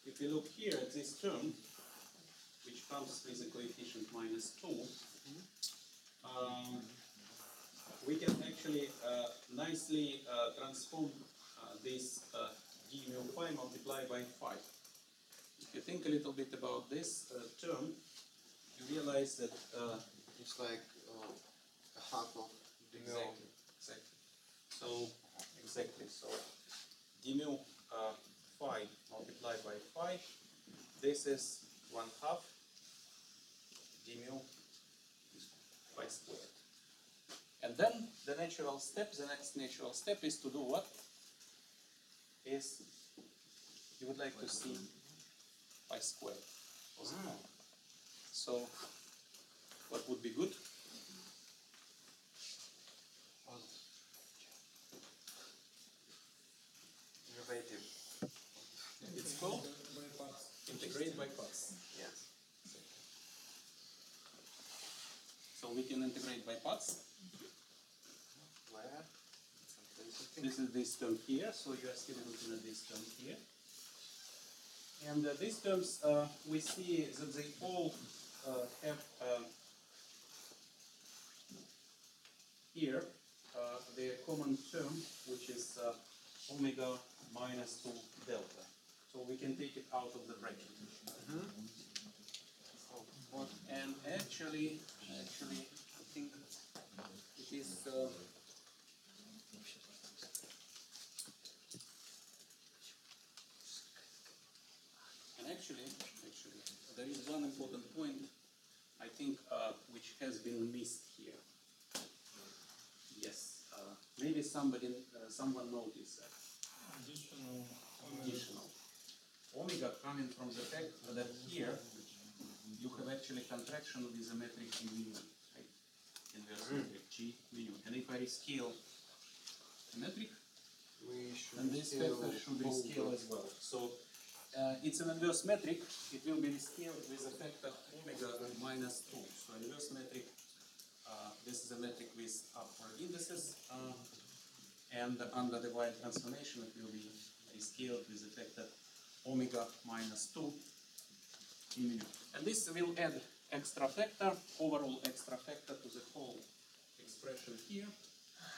If you look here at this term, which comes with a coefficient -2, we can actually nicely transform this d mu phi multiplied by phi. If you think a little bit about this term, you realize that It's like a half of the mill. exactly. So exactly. So d mu phi multiplied by phi. This is 1/2 d mu phi squared. And then the natural step, the next natural step is to do what? Is you would like to see phi squared. So what would be good? Derivative. It's called integrate by parts. Yes. So we can integrate by parts. Where? This is this term here, so you are still looking at this term here. And these terms, we see that they all have here the common term, which is omega minus 2 delta. So we can take it out of the bracket. And actually, I think it is. And actually, there is one important point, I think, which has been missed here. Yes, maybe someone noticed that. Additional. Omega coming from the fact that here you have actually contraction with the metric G mu, right? Inverse metric G mu. And if I rescale the metric, then this factor should rescale as well. So it's an inverse metric. It will be rescaled with a factor omega minus 2. So inverse metric, this is a metric with upward indices, and under the Weyl transformation it will be rescaled with the factor omega minus 2 mu. And this will add extra factor, overall extra factor to the whole expression here,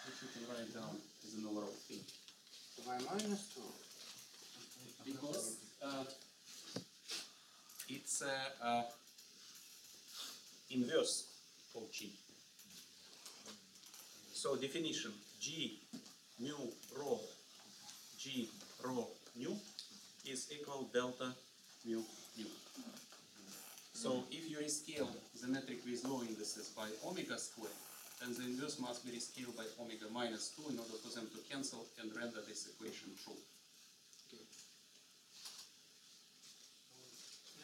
which you can write down as an overall thing. Y minus 2. Because it's inverse of G. So definition, G mu rho G rho nu is equal delta mu nu. So if you rescale the metric with low indices by omega squared, then the inverse must be rescaled by omega minus 2 in order for them to cancel and render this equation true.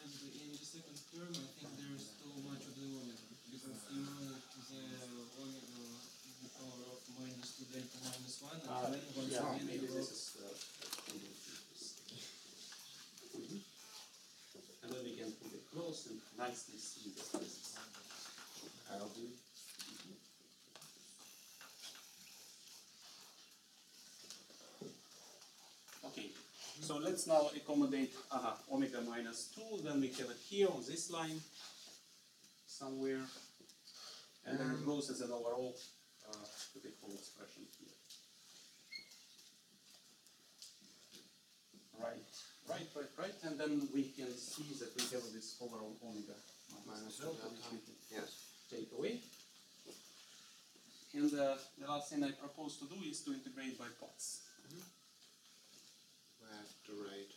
And in the second term, I think there is too much of the omega, because you know the omega is the power of minus 2 delta minus 1, and then once again maybe you this is. And then we can put it close and nicely see the spaces. I'll do it. Okay, so let's now accommodate omega minus 2, then we have it here on this line somewhere, and then it goes as an overall to the whole expression here. Right, and then we can see that we have this overall omega minus delta, which we can take away. And the last thing I propose to do is to integrate by parts. We have to write.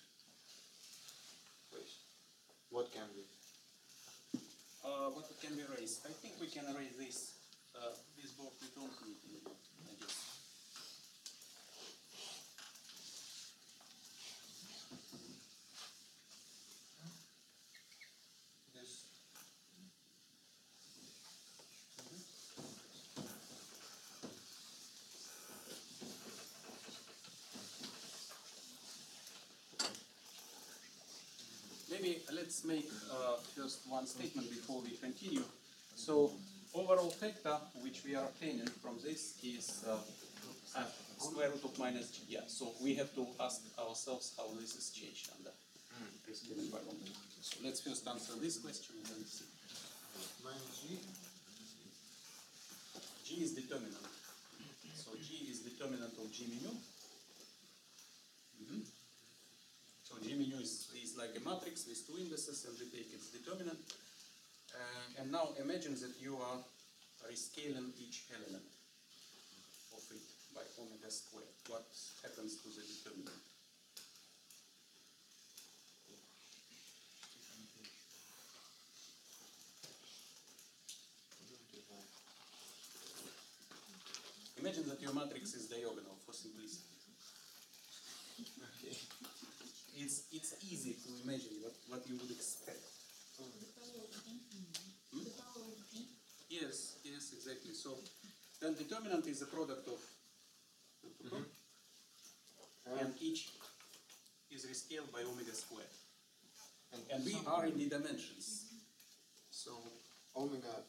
Wait. What can we? What can we erase? I think we can erase this. This board we don't need anymore, I guess. This. Maybe let's make first one statement before we continue. So overall factor which we are obtaining from this is square root of minus g. Yeah, so we have to ask ourselves how this is changed under this given environment. So let's first answer this question and then see. Minus G. G is determinant. G mu. So G mu is like a matrix with two indices, and we take its determinant. And now imagine that you are rescaling each element of it by omega squared. What happens to the determinant? Imagine that your matrix is diagonal for simplicity. It's easy to imagine what you would expect. Yes, exactly. So then determinant is a product of and each is rescaled by omega squared. And we are in the dimensions. So Omega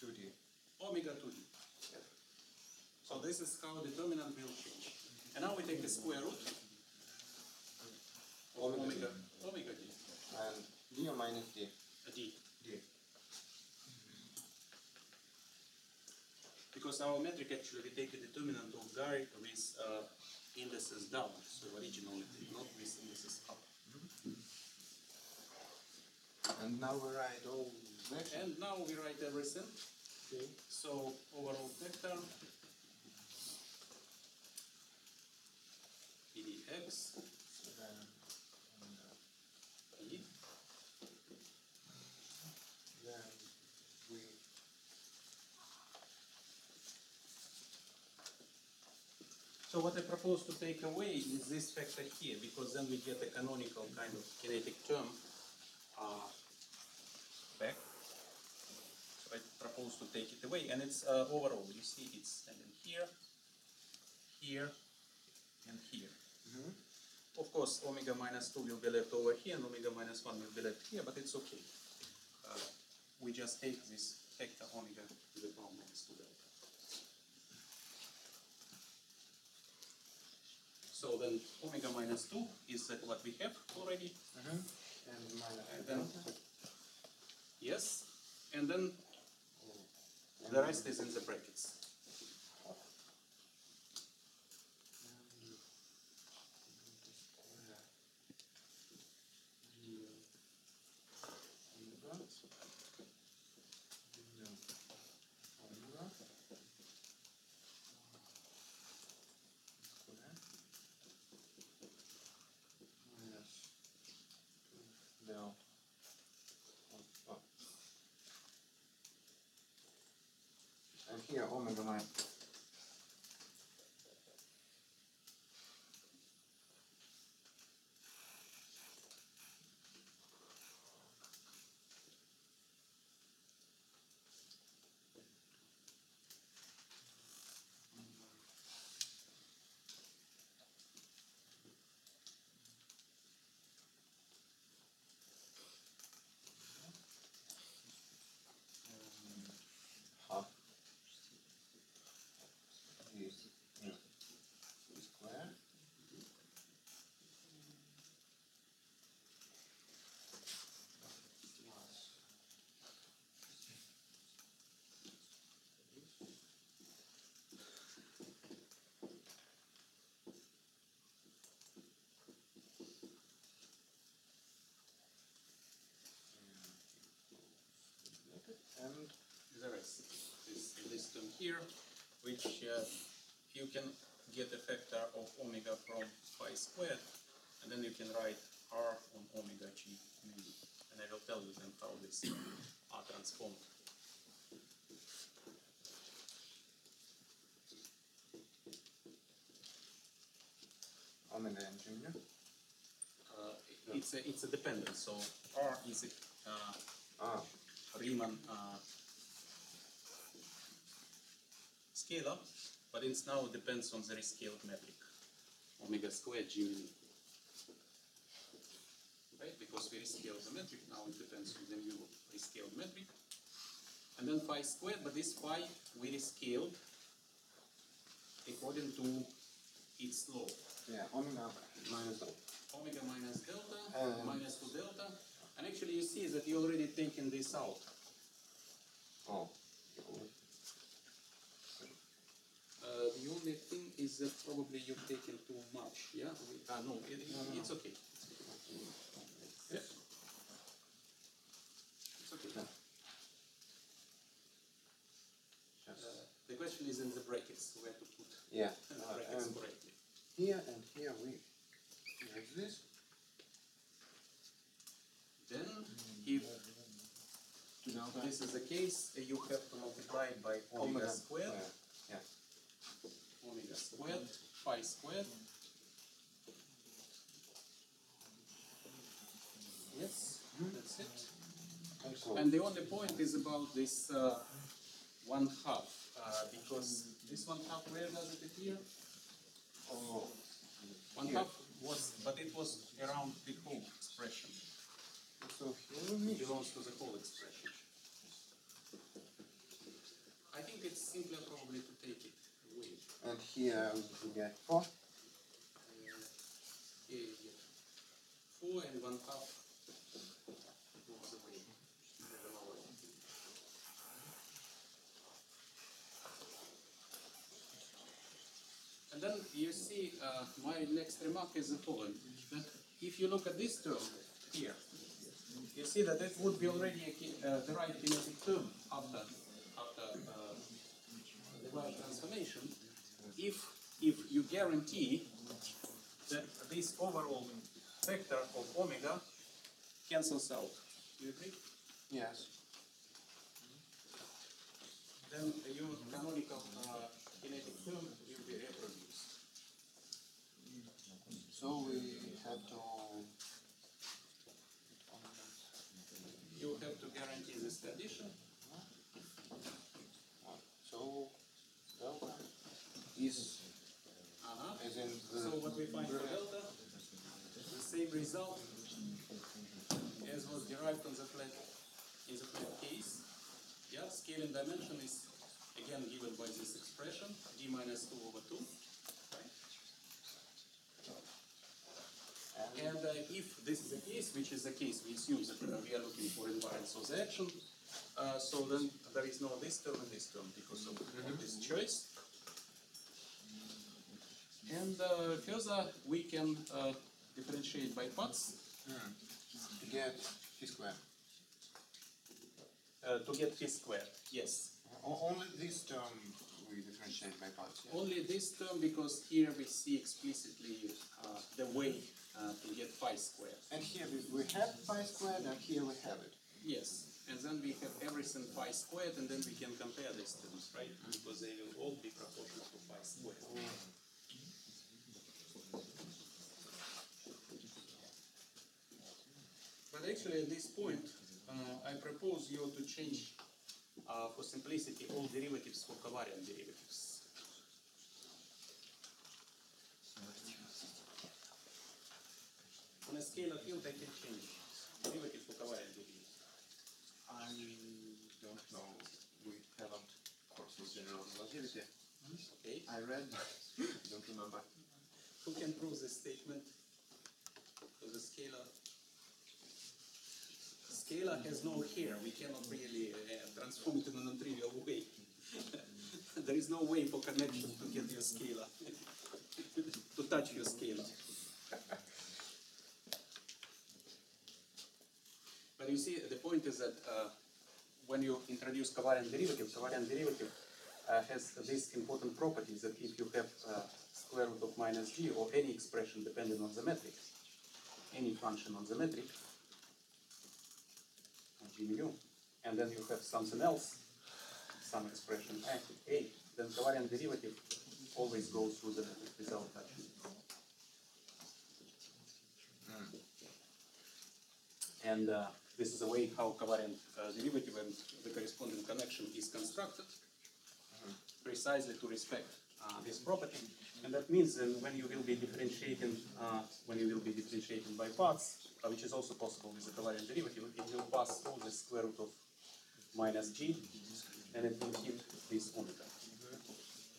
2D. omega 2d. So this is how determinant will change. And now we take the square root of omega d. And D or minus D? D. D. Because our metric actually we take the determinant of Gary with indices down, so originally not with indices up. And now we write all vectors. And now we write everything. Okay. So overall vector pdx So then, p then we So what I propose to take away is this factor here, because then we get a canonical kind of kinetic term back. So I propose to take it away, and it's overall. You see, it's standing here, here, and here. Of course, omega minus 2 will be left over here, and omega minus 1 will be left here, but it's okay. We just take this factor omega to the power minus 2 delta. So then omega minus 2 is what we have already. and minus And then, delta. yes, and then the rest is in the brackets. And here omega minus. Half is square. And The rest is this term here, which you can get a factor of omega from phi squared, and then you can write r on omega g mu. And I will tell you then how this are transformed. omega and junior. It's a dependence. So r is a Riemann scalar, but it now depends on the rescaled metric, omega squared g mu. Right? Because we rescaled the metric, now it depends on the new rescaled metric. And then phi squared, but this phi we rescaled according to its law. Yeah, omega minus delta. Omega minus delta, And- minus 2 delta. And actually you see that you already taken this out. Oh. The only thing is is that probably you've taken too much. Yeah? No, it's okay. Yeah. It's okay. The question is in the brackets, where to put Yeah. brackets correctly. Here and here we like this. Then, if this is the case, you have to multiply it by omega squared, Yeah. omega squared, phi squared. Yes, that's it. And the only point is about this 1/2, because this 1/2, where does it appear? Oh. 1/2 was, but it was around the whole expression. So here It belongs to the whole expression. I think it's simpler probably to take it away. and here we get 4. Here you get 4 and 1/2 moves away. And then you see, my next remark is the following: that if you look at this term here, you see that it would be already the right kinetic term after the Weyl transformation, if you guarantee that this overall vector of omega cancels out. Do you agree? Yes. Then your canonical kinetic term will be reproduced. So we have to. You have to guarantee this condition. So delta is as in the. So what we find for delta, the same result as was derived on the flat case. Yeah, scale and dimension is again given by this expression, d minus 2 over 2. Right? And if this is the case, which is the case, we assume that we are looking for invariance of the action, so then there is no this term and this term because of this choice. And further, we can differentiate by parts. To get t squared. To get phi squared, yes. Only this term we differentiate by parts. Yeah? Only this term because here we see explicitly the way to get phi squared. And here we have phi squared, and here we have it. Yes, and then we have everything phi squared, and then we can compare these terms, right? Because they will all be proportional to phi squared. But actually, at this point, I propose you to change, for simplicity, all derivatives for covariant derivatives. On a scalar field, I can change derivative for covariant derivatives. I don't know. We haven't courses general relativity. Okay. I read, don't remember. Who can prove this statement? So the scalar has no hair. We cannot really transform it in a non-trivial way. There is no way for connection to get your scalar, to touch your scalar. But you see, the point is that when you introduce covariant derivative has these important properties that if you have square root of minus g or any expression depending on the metric, any function on the metric, g mu, and then you have something else, some expression a, then covariant derivative always goes through the metric without touching it. And this is the way how covariant derivative and the corresponding connection is constructed, precisely to respect this property. And that means that when you will be differentiating, by parts, which is also possible with the covariant derivative, it will pass through the square root of minus g, and it will hit this omega.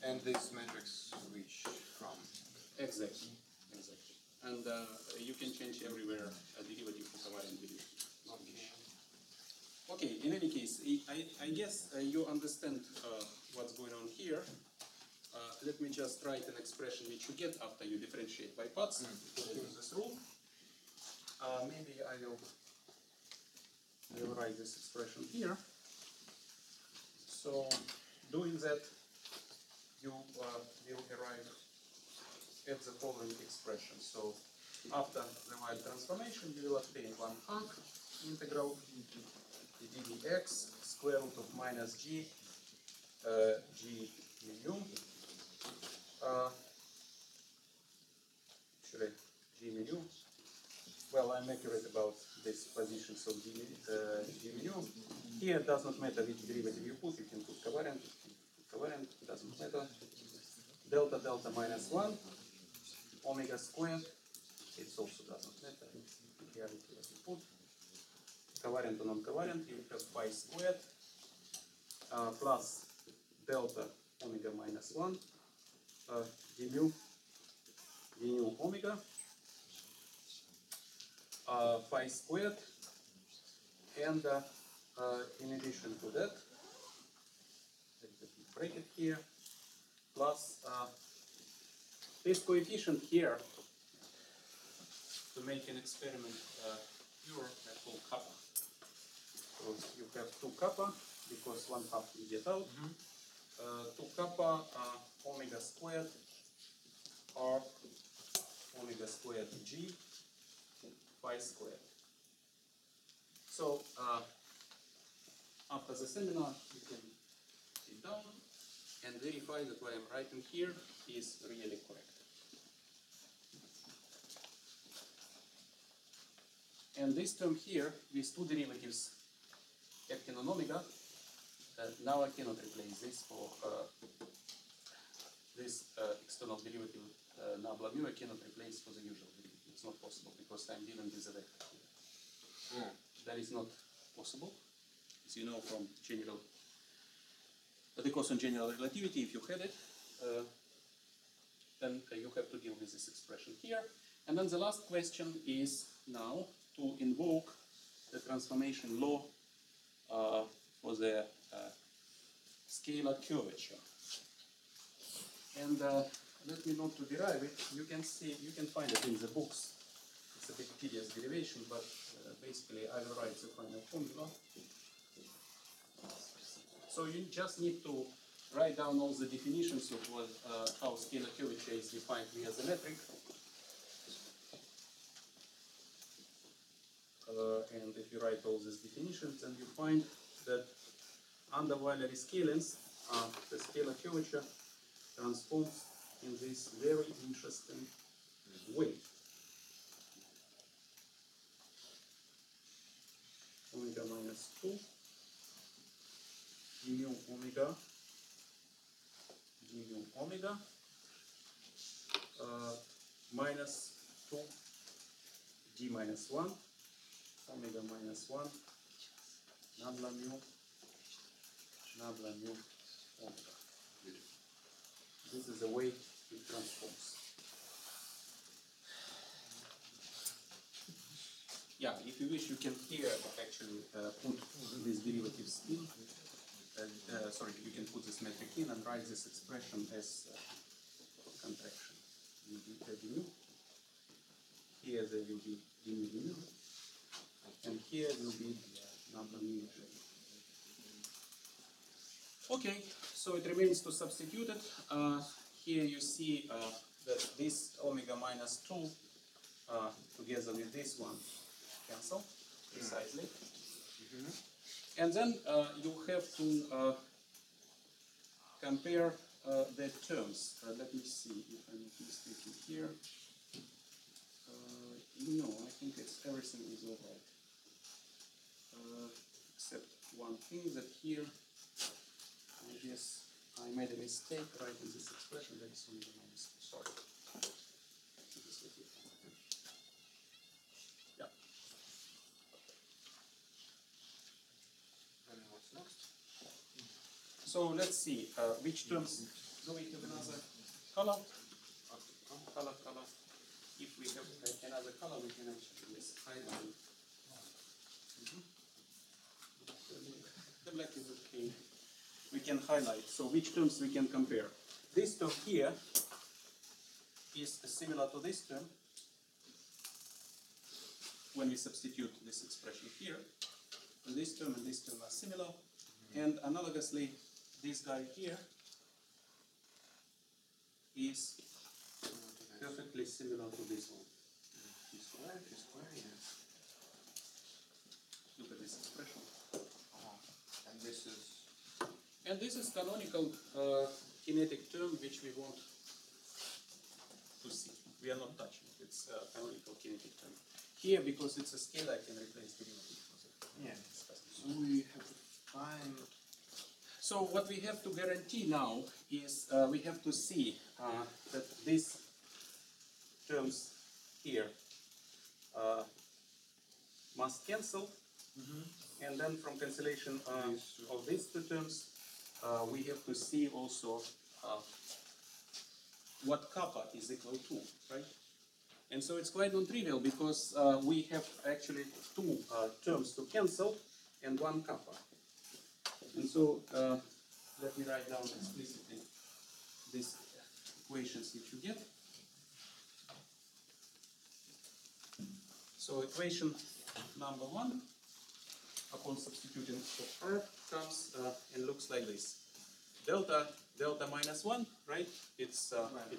And this matrix which from. Exactly. And you can change everywhere a derivative for covariant derivative. Okay, in any case, I guess you understand what's going on here. let me just write an expression which you get after you differentiate by parts. Use this rule. Maybe I will write this expression here. So, doing that, you will arrive at the following expression. So, after the y transformation, you will obtain 1/2 integral dx square root of minus g mu should I g mu? Well, I'm accurate about this positions of g mu. Here it does not matter which derivative you put. You can put covariant, doesn't matter. Delta delta minus 1 omega squared. It also does not matter. Here what you put. Covariant or non-covariant, you have pi squared plus delta omega minus 1 d mu omega pi squared, and in addition to that, let me break it here, plus this coefficient here, to make an experiment pure, I call kappa. So you have 2 kappa, because 1/2 you get out. 2 kappa omega squared or omega squared g pi squared. So after the seminar, you can sit down and verify that what I'm writing here is really correct. And this term here, with 2 derivatives acting on omega, now I cannot replace this for this external derivative nabla mu. I cannot replace for the usual derivative. It's not possible because I'm dealing with a vector here. That is not possible, as you know from general, the course on general relativity. If you had it, then you have to deal with this expression here. And then the last question is now to invoke the transformation law for the scalar curvature. And let me not to derive it. You can see, you can find it in the books. It's a bit tedious derivation, but basically I will write the final formula. So you just need to write down all the definitions of what, how scalar curvature is defined via the metric. And if you write all these definitions, then you find that under Weyler scalings, the scalar curvature transforms in this very interesting way. Omega minus 2 d mu omega minus 2 d minus 1 omega minus 1 nabla mu omega. This is the way it transforms. Yeah, if you wish, you can here actually put these derivatives in. Sorry, you can put this metric in and write this expression as contraction. Du. Here there will be du, and here will be number mu. Okay, so it remains to substitute it. Here you see that this omega minus 2 together with this one cancel precisely. And then you have to compare the terms. Let me see if I'm not mistaken here. No, I think everything is all right. Except one thing, that here, I guess I made a mistake writing this expression. That is only minus 2. Sorry. Yeah. And what's next? So let's see which terms. Do we have another color? Color. If we have another color, we can actually just highlight. The black is okay. We can highlight. So which terms we can compare? this term here is similar to this term when we substitute this expression here. This term and this term are similar, and analogously, this guy here is perfectly similar to this one. Yes. Look at this expression. And this is And this is canonical kinetic term which we want to see. We are not touching it. It's a canonical kinetic term. Here, because it's a scalar, I can replace derivative. yeah. So we have to find So what we have to guarantee now is we have to see that these terms here must cancel, and then from cancellation of these two terms, we have to see also what kappa is equal to, right? And so it's quite non-trivial because we have actually two terms to cancel and one kappa. And so let me write down explicitly these equations which you get. So equation number one, upon substituting for r, comes and looks like this. Delta minus 1, right? It's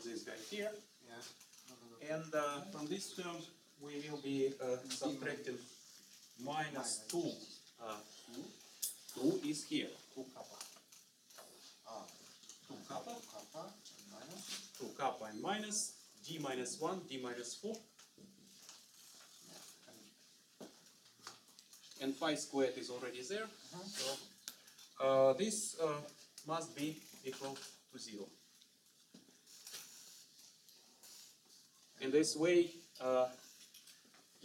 this guy here. yeah. And from this term, we will be subtracting minus 2. 2 is here, 2 kappa. 2 kappa, Kappa and minus 2 kappa and minus, d minus 1, d minus 4. And phi squared is already there. So this must be equal to 0. In this way,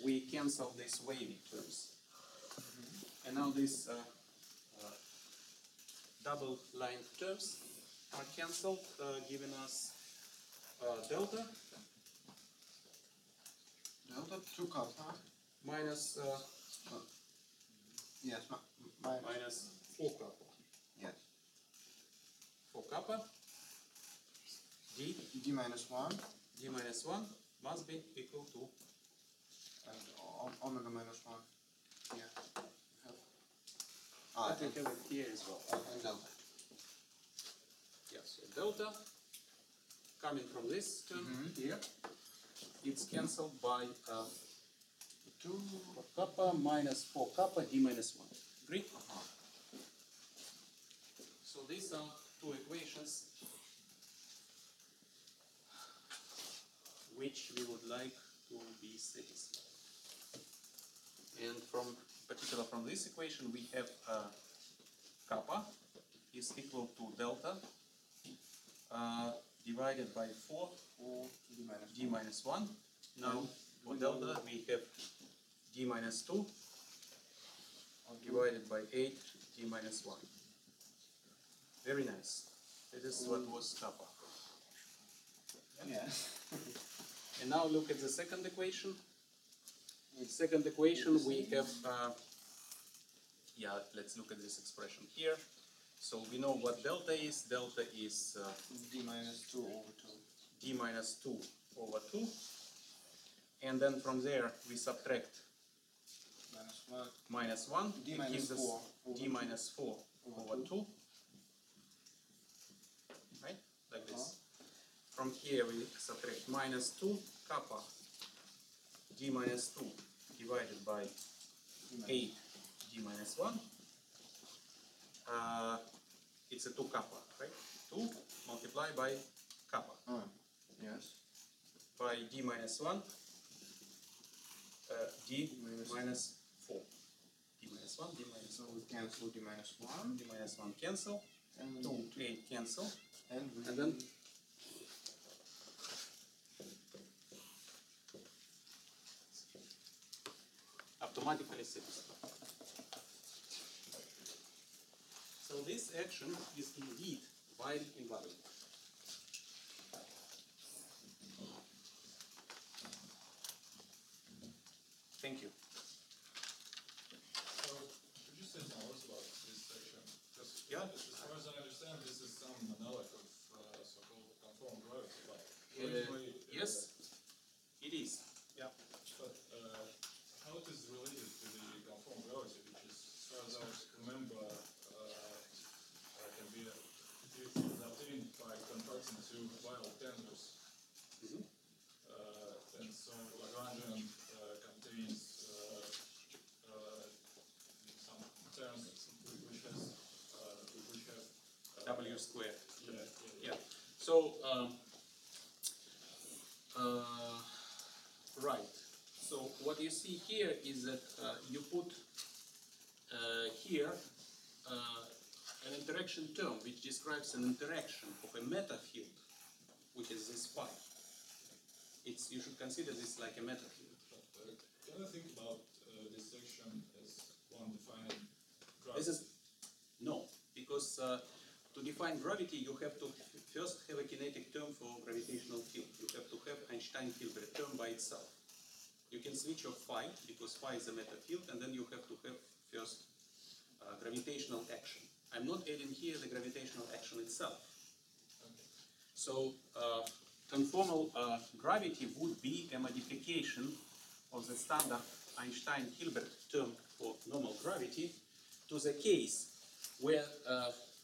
we cancel these wavy terms. And now these double line terms are cancelled, giving us delta delta 2 kappa. minus Yes, minus. minus 4 kappa. Yes. 4 kappa d D minus 1 d minus 1 must be equal to and omega minus 1. Yeah. I think have it here as well. And delta. Yes, so delta coming from this term here, it's cancelled by 2 4 kappa minus 4 kappa d minus 1. Agree? So these are two equations which we would like to be satisfied. And from this equation we have kappa is equal to delta divided by 4 or D minus d minus 1. Now for delta we have d minus 2 divided by 8 d minus 1. Very nice. That is what was kappa. Yeah. And now look at the second equation. In second equation we have, let's look at this expression here. So we know what delta is. Delta is D minus 2 over 2. d minus 2 over 2. And then from there we subtract Minus 1. minus 1. D It minus gives us 4 d over minus 4 over 2. Right? Like this. From here we subtract minus 2 kappa d minus 2 divided by 8 d minus 1. It's a 2 kappa, right? 2 multiplied by kappa Yes. by d minus 1 d minus 4. d minus 1, d minus So we cancel D minus 1 d minus 1 cancel, and 2, 8 cancel, and and then automatically satisfied. So this action is indeed while invalid. Thank you. So, could you say more about this section? Because Yeah. as far as I understand, this is some analog of so-called Yes, it is. Yeah. But how it is related to the conformal gravity, which is, as far as I remember, can be obtained by converting to viral tensors. Mhm. And so Lagrangian contains some terms which have W squared. yeah. Yeah. So, right. So what you see here is that you put here an interaction term which describes an interaction of a meta field, which is this phi. You should consider this like a meta field. Can I think about this section as one defining gravity? This is no, because to define gravity, you have to first have a kinetic term for gravitational field. You have to have Einstein-Hilbert term by itself. You can switch off phi, because phi is a meta field, and then you have to have first gravitational action. I'm not adding here the gravitational action itself. So conformal gravity would be a modification of the standard Einstein-Hilbert term for normal gravity to the case where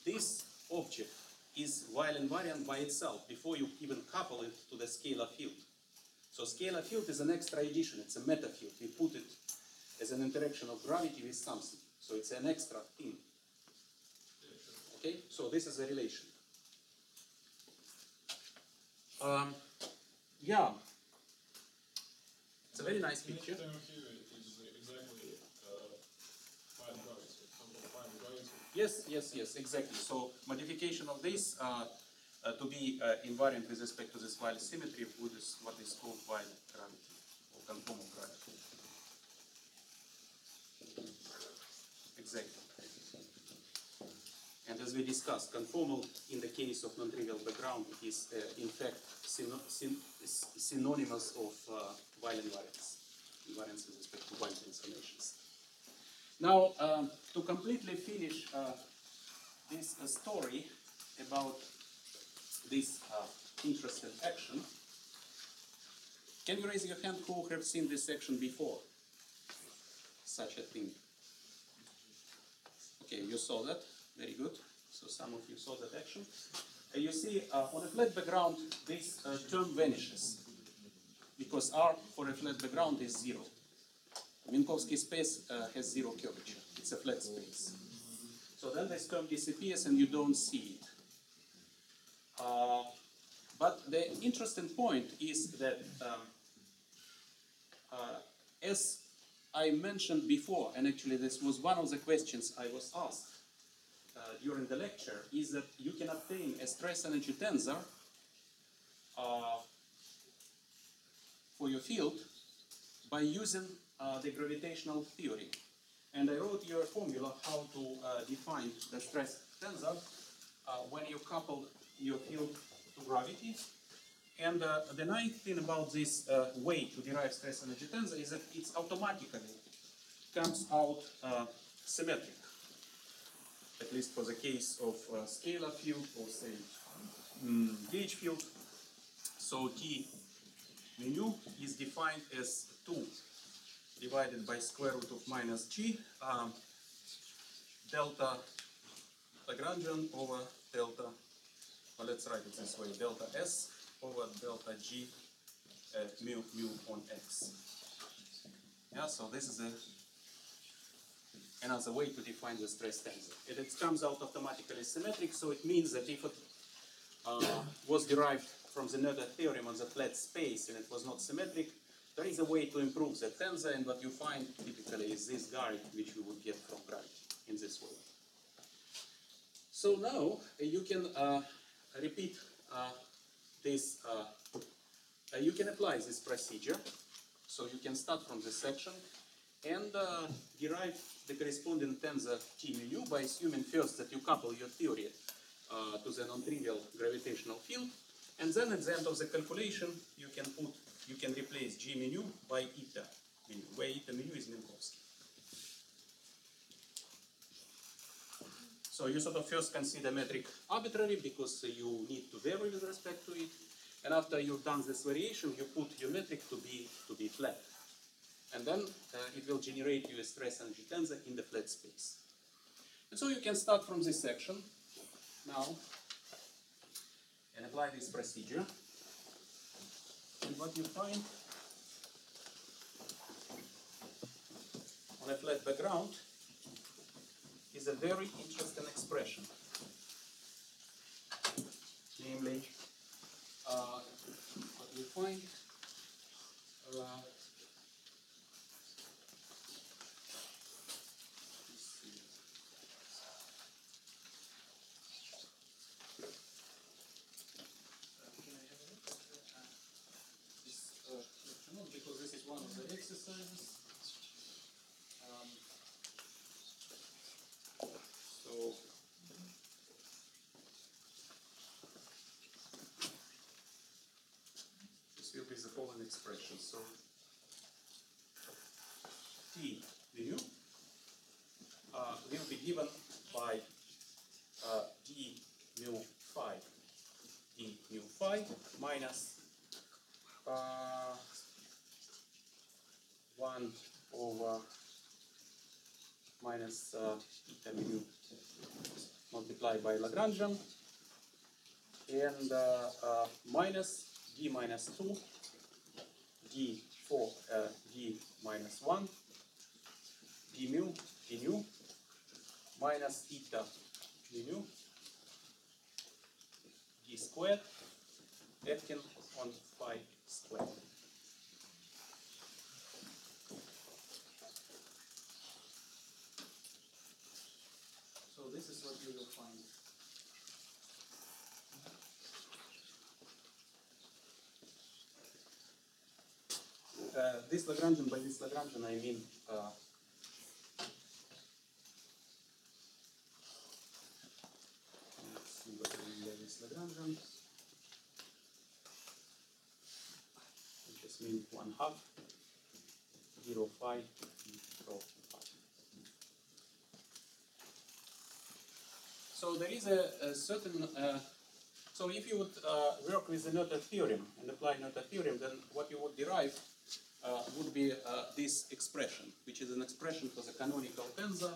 this object is while invariant by itself before you even couple it to the scalar field. So scalar field is an extra addition, it's a meta field. We put it as an interaction of gravity with something. So it's an extra thing. Okay, so this is a relation. Yeah, it's a very nice picture. The term here is exactly phi gravity, phi gravity. Yes, exactly. So modification of this to be invariant with respect to this Weyl symmetry would is what is called Weyl gravity or conformal gravity. Exactly. And as we discussed, conformal in the case of non-trivial background is in fact synonymous of Weyl invariance. Invariance with respect to Weyl transformations. Now, to completely finish this story about this interesting action, can you raise your hand who have seen this action before? Such a thing. Okay, you saw that. Very good. So some of you saw that action. You see, on a flat background, this term vanishes because R for a flat background is 0. Minkowski space has 0 curvature. It's a flat space. So then this term disappears and you don't see it. But the interesting point is that as I mentioned before, and actually this was one of the questions I was asked during the lecture, is that you can obtain a stress energy tensor for your field by using the gravitational theory. And I wrote you a formula how to define the stress tensor when you couple your field to gravity. And the nice thing about this way to derive stress energy tensor is that it automatically comes out symmetric, at least for the case of scalar field or say gauge field. So T mu is defined as 2 divided by square root of minus g delta Lagrangian over delta, well, let's write it this way, delta S over delta G mu on X. Yeah, so this is another way to define the stress tensor. It comes out automatically symmetric, so it means that if it was derived from the Noether theorem on the flat space and it was not symmetric, there is a way to improve the tensor, and what you find typically is this guard which we would get from gravity in this way. So now you can repeat this, you can apply this procedure. So you can start from this section and derive the corresponding tensor T mu u by assuming first that you couple your theory to the non-trivial gravitational field, and then at the end of the calculation you can replace G mu u by eta mu, where eta mu is Minkowski. So you sort of first consider metric arbitrary because you need to vary with respect to it. And after you've done this variation, you put your metric to be flat. And then it will generate you a stress energy tensor in the flat space. And so you can start from this section now and apply this procedure. And what you find on a flat background is a very interesting expression. Namely, what you find because this is one of the exercises. So this will be the following expression. So T mu will be given by d mu phi minus 1 over minus eta mu multiplied by Lagrangian and minus d minus 2 d4 d minus 1 d mu minus eta mu d squared acting on phi squared. So this is what you will find. This Lagrangian, by this Lagrangian I mean let's see what I mean by this Lagrangian. It just means 1/2 0 phi 0 phi. So there is a certain so if you would work with the Noether theorem and apply Noether theorem, then what you would derive would be this expression, which is an expression for the canonical tensor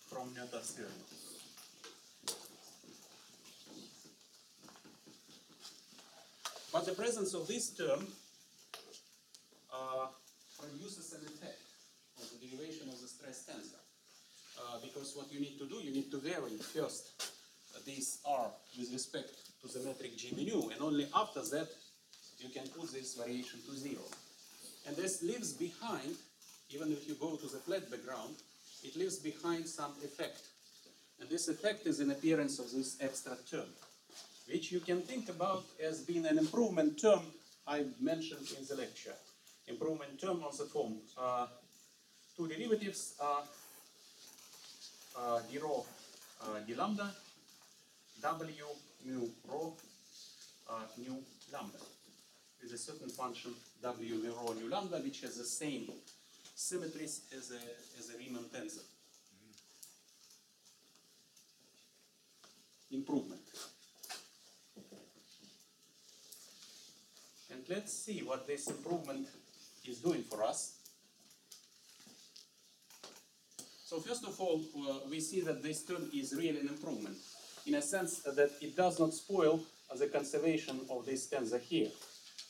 from Noether's theorem. But the presence of this term produces an effect on the derivation of the stress tensor. Because what you need to do, you need to vary first this R with respect to the metric G mu, and only after that you can put this variation to 0. And this leaves behind, even if you go to the flat background, it leaves behind some effect. And this effect is an appearance of this extra term, which you can think about as being an improvement term I mentioned in the lecture. Improvement term on the form. Two derivatives are d rho d lambda, w mu rho nu lambda, with a certain function w mu rho nu lambda, which has the same symmetries as a Riemann tensor. Improvement. And let's see what this improvement is doing for us. So first of all, we see that this term is really an improvement, in a sense that it does not spoil the conservation of this tensor here.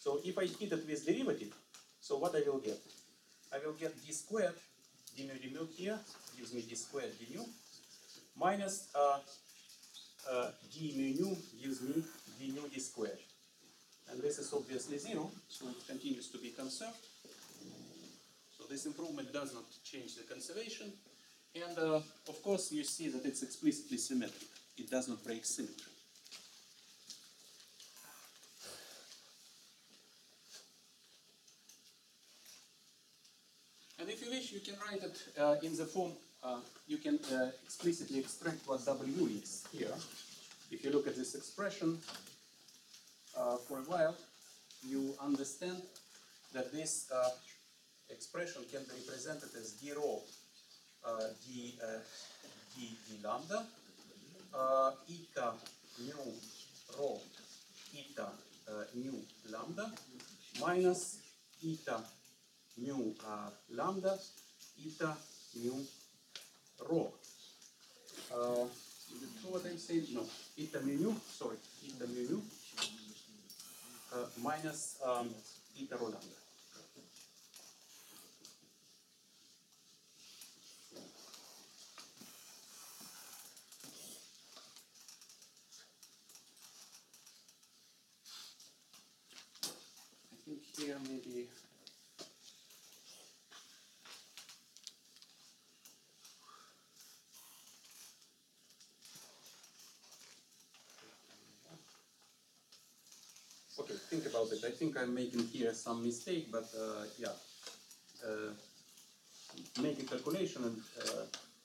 So if I hit it with derivative, so what I will get? I will get d squared d mu here, gives me d squared d mu, minus d mu gives me d nu d squared. And this is obviously 0, so it continues to be conserved. So this improvement does not change the conservation. And of course you see that it's explicitly symmetric. It does not break symmetry. And if you wish, you can write it in the form, you can explicitly extract what W is here. If you look at this expression for a while, you understand that this expression can be represented as d rho d lambda eta mu rho eta mu lambda minus eta mu lambda eta mu rho. Is it true what I said? No. Eta mu, sorry, eta mu minus eta rho lambda. I think here maybe okay, think about it. I think I'm making here some mistake, but yeah. Make a calculation and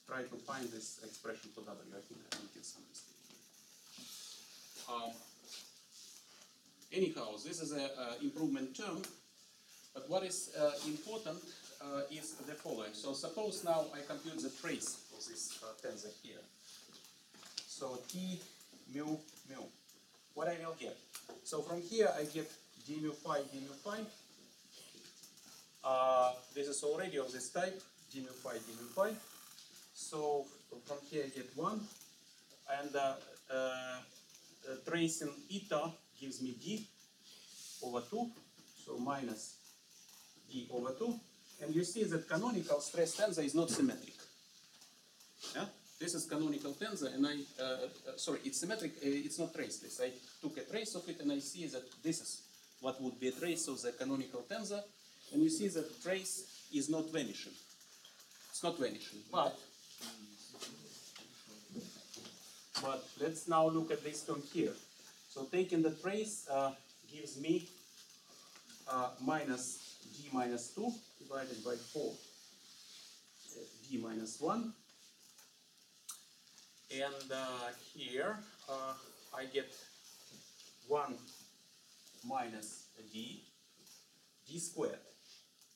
try to find this expression for W. I think I'm making some mistake here. Anyhow, this is an improvement term, but what is important is the following. So suppose now I compute the trace of this tensor here. So T mu mu. What I will get? So from here I get d mu phi, d mu phi. This is already of this type, d mu phi, d mu phi. So from here I get 1, and tracing eta gives me d over 2, so minus d over 2. And you see that canonical stress tensor is not symmetric. Yeah? This is canonical tensor, and sorry, it's symmetric, it's not traceless. I took a trace of it, and I see that this is what would be a trace of the canonical tensor. And you see that the trace is not vanishing. It's not vanishing. But let's now look at this term here. So taking the trace gives me minus d minus 2 divided by 4 d minus 1. And here I get 1 minus d squared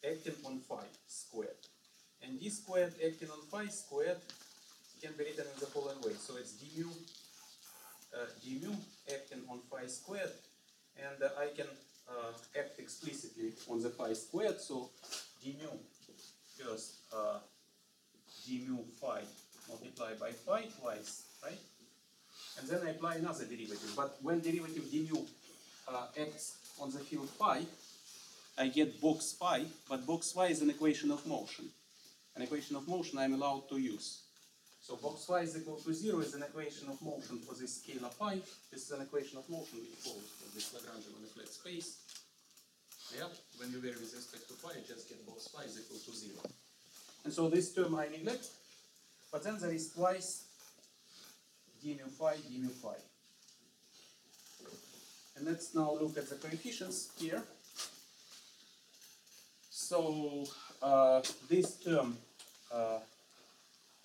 acting on phi squared. And d squared acting on phi squared can be written in the following way. So it's d mu acting on phi squared, and I can act explicitly on the phi squared. So d mu first d mu phi multiplied by phi twice, right? And then I apply another derivative. But when derivative d mu acts on the field phi, I get box phi, but box phi is an equation of motion. An equation of motion I'm allowed to use. So box phi is equal to 0 is an equation of motion for this scalar phi. This is an equation of motion which follows from this Lagrangian on a flat space. Yeah, when you vary with respect to phi, you just get box phi is equal to 0. And so this term I neglect, but then there is twice d mu phi, d mu phi. And let's now look at the coefficients here. So this term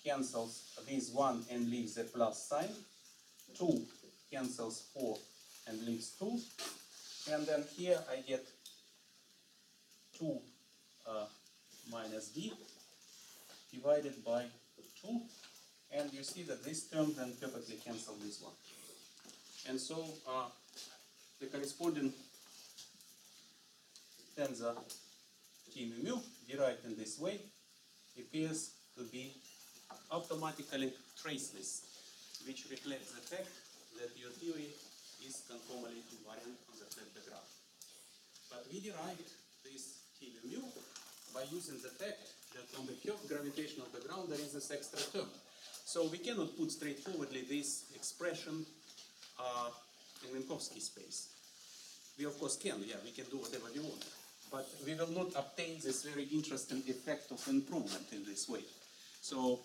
cancels this 1 and leaves a plus sign. 2 cancels 4 and leaves 2. And then here I get 2 minus d divided by 2. And you see that this term then perfectly cancels this one. And so the corresponding tensor T mu mu derived in this way appears to be automatically traceless, which reflects the fact that your theory is conformally invariant on the flat background. But we derived this T mu mu by using the fact that on the curved gravitational background there is this extra term. So we cannot put straightforwardly this expression in Minkowski space. We of course can, yeah, we can do whatever we want. But we will not obtain this very interesting effect of improvement in this way. So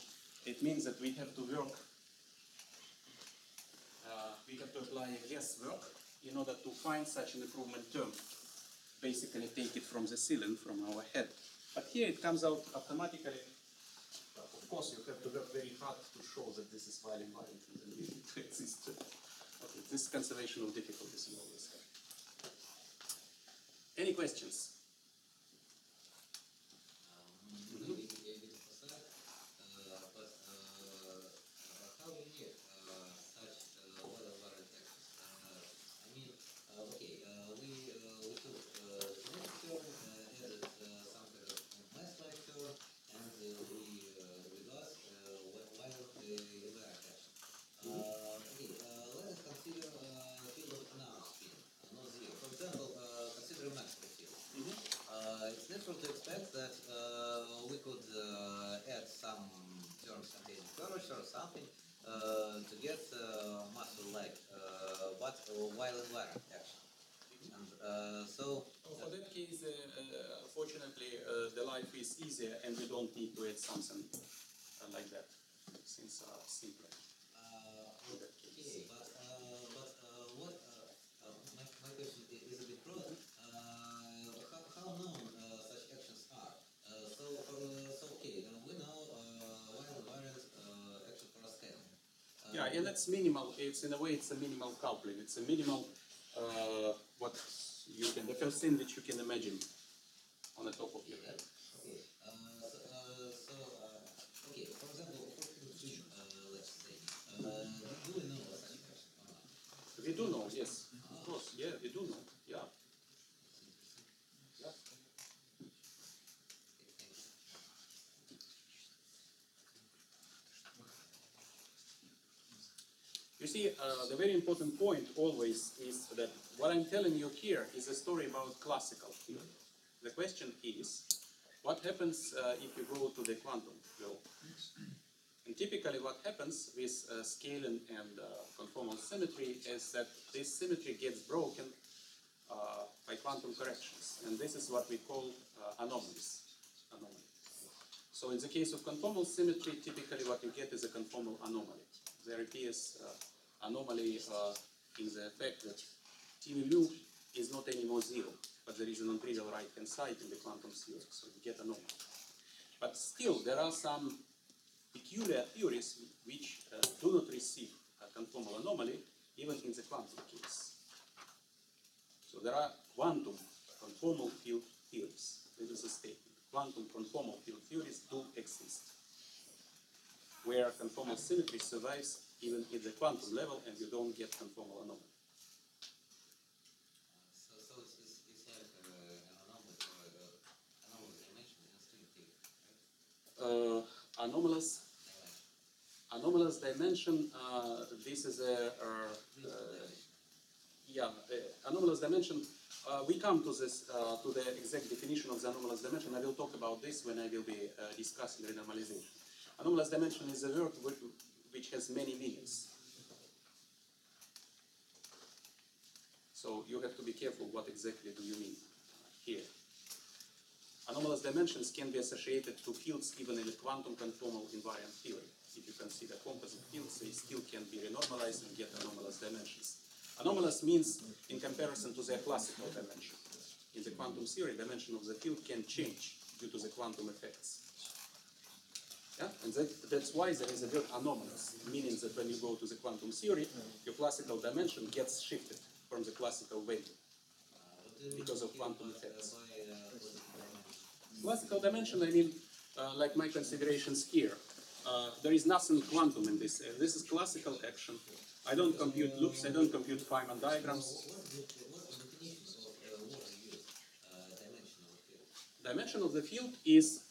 it means that we have to work, we have to apply a guesswork in order to find such an improvement term. Basically take it from the ceiling, from our head. But here it comes out automatically. Of course you have to work very hard to show that this is while invariant and then it exists. Okay, this conservation of difficulties you always have. Any questions? while environment action. And For that case, fortunately, the life is easier and we don't need to add something like that, since simpler. okay, but what my question is a bit broader. How known such actions are? Okay, we know while environment action for a scale. Yeah, and it's minimal. It's in a way, it's a minimal coupling. It's a minimal what you can, the first thing that you can imagine on the top of your head. Okay. Okay. For example, for field, let's say, do we know such action or not? We do know, yes, of course. Yeah, we do know. Yeah. Yeah. You see, the very important point always is that what I'm telling you here is a story about classical field. The question is, what happens if you go to the quantum field? And typically what happens with scaling and conformal symmetry is that this symmetry gets broken by quantum corrections. And this is what we call anomalies. So in the case of conformal symmetry, typically what you get is a conformal anomaly. There appears anomaly in the fact that T mu is not anymore zero, but there is a non-trivial right-hand side in the quantum theory, so you get anomaly. But still, there are some peculiar theories which do not receive a conformal anomaly, even in the quantum case. So there are quantum conformal field theories. This is a statement. Quantum conformal field theories do exist, where conformal symmetry survives even at the quantum level and you don't get conformal anomaly. So it's like an anomaly or anomalous dimension in string theory, right? Anomalous dimension, this is anomalous dimension. We come to this, to the exact definition of the anomalous dimension. I will talk about this when I will be discussing renormalization. Anomalous dimension is a word which has many meanings. So you have to be careful what exactly do you mean here. Anomalous dimensions can be associated to fields even in a quantum conformal invariant theory. If you consider composite fields, they still can be renormalized and get anomalous dimensions. Anomalous means in comparison to their classical dimension. In the quantum theory, dimension of the field can change due to the quantum effects. Yeah? And that's why there is a word anomalous, meaning that when you go to the quantum theory, your classical dimension gets shifted from the classical value because of quantum effects. Classical dimension, I mean, like my considerations here. There is nothing quantum in this. This is classical action. I don't compute loops, I don't compute Feynman diagrams. What's the definition of what you use, dimension of the field? Dimension of the field is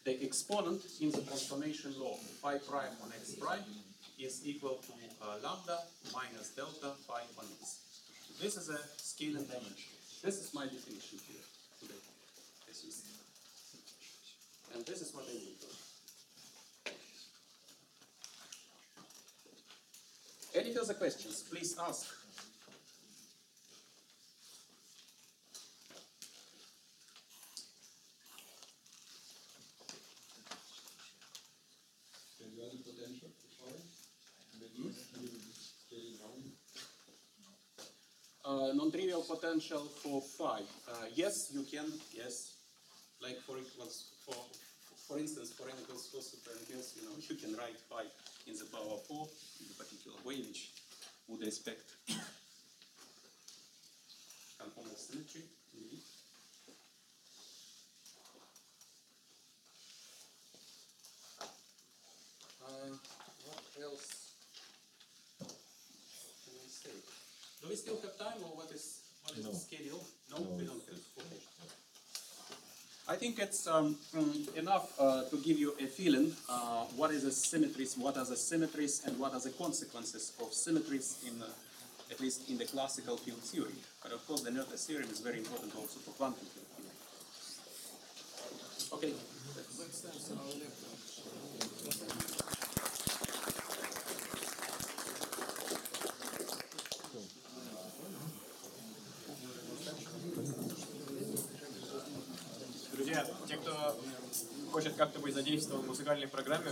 the exponent in the transformation law. Phi prime on x prime is equal to lambda minus delta phi on x. This is a scaling dimension. This is my definition here today. And this is what I mean. Any further questions? Please ask. Non-trivial potential for phi. Yes, you can. Yes, like for instance, for n equals 4 super n cubes, you can write phi in the power 4 in a particular way, which would respect conformal symmetry. Indeed. What else can I say? Do we still have time, or what is the schedule? No, we don't have. Okay. I think it's enough to give you a feeling what is the symmetries, what are the symmetries, and what are the consequences of symmetries in, at least in the classical field theory. But of course, the Noether's theorem is very important also for quantum field theory. Okay. те, кто хочет как-то быть задействован в музыкальной программе,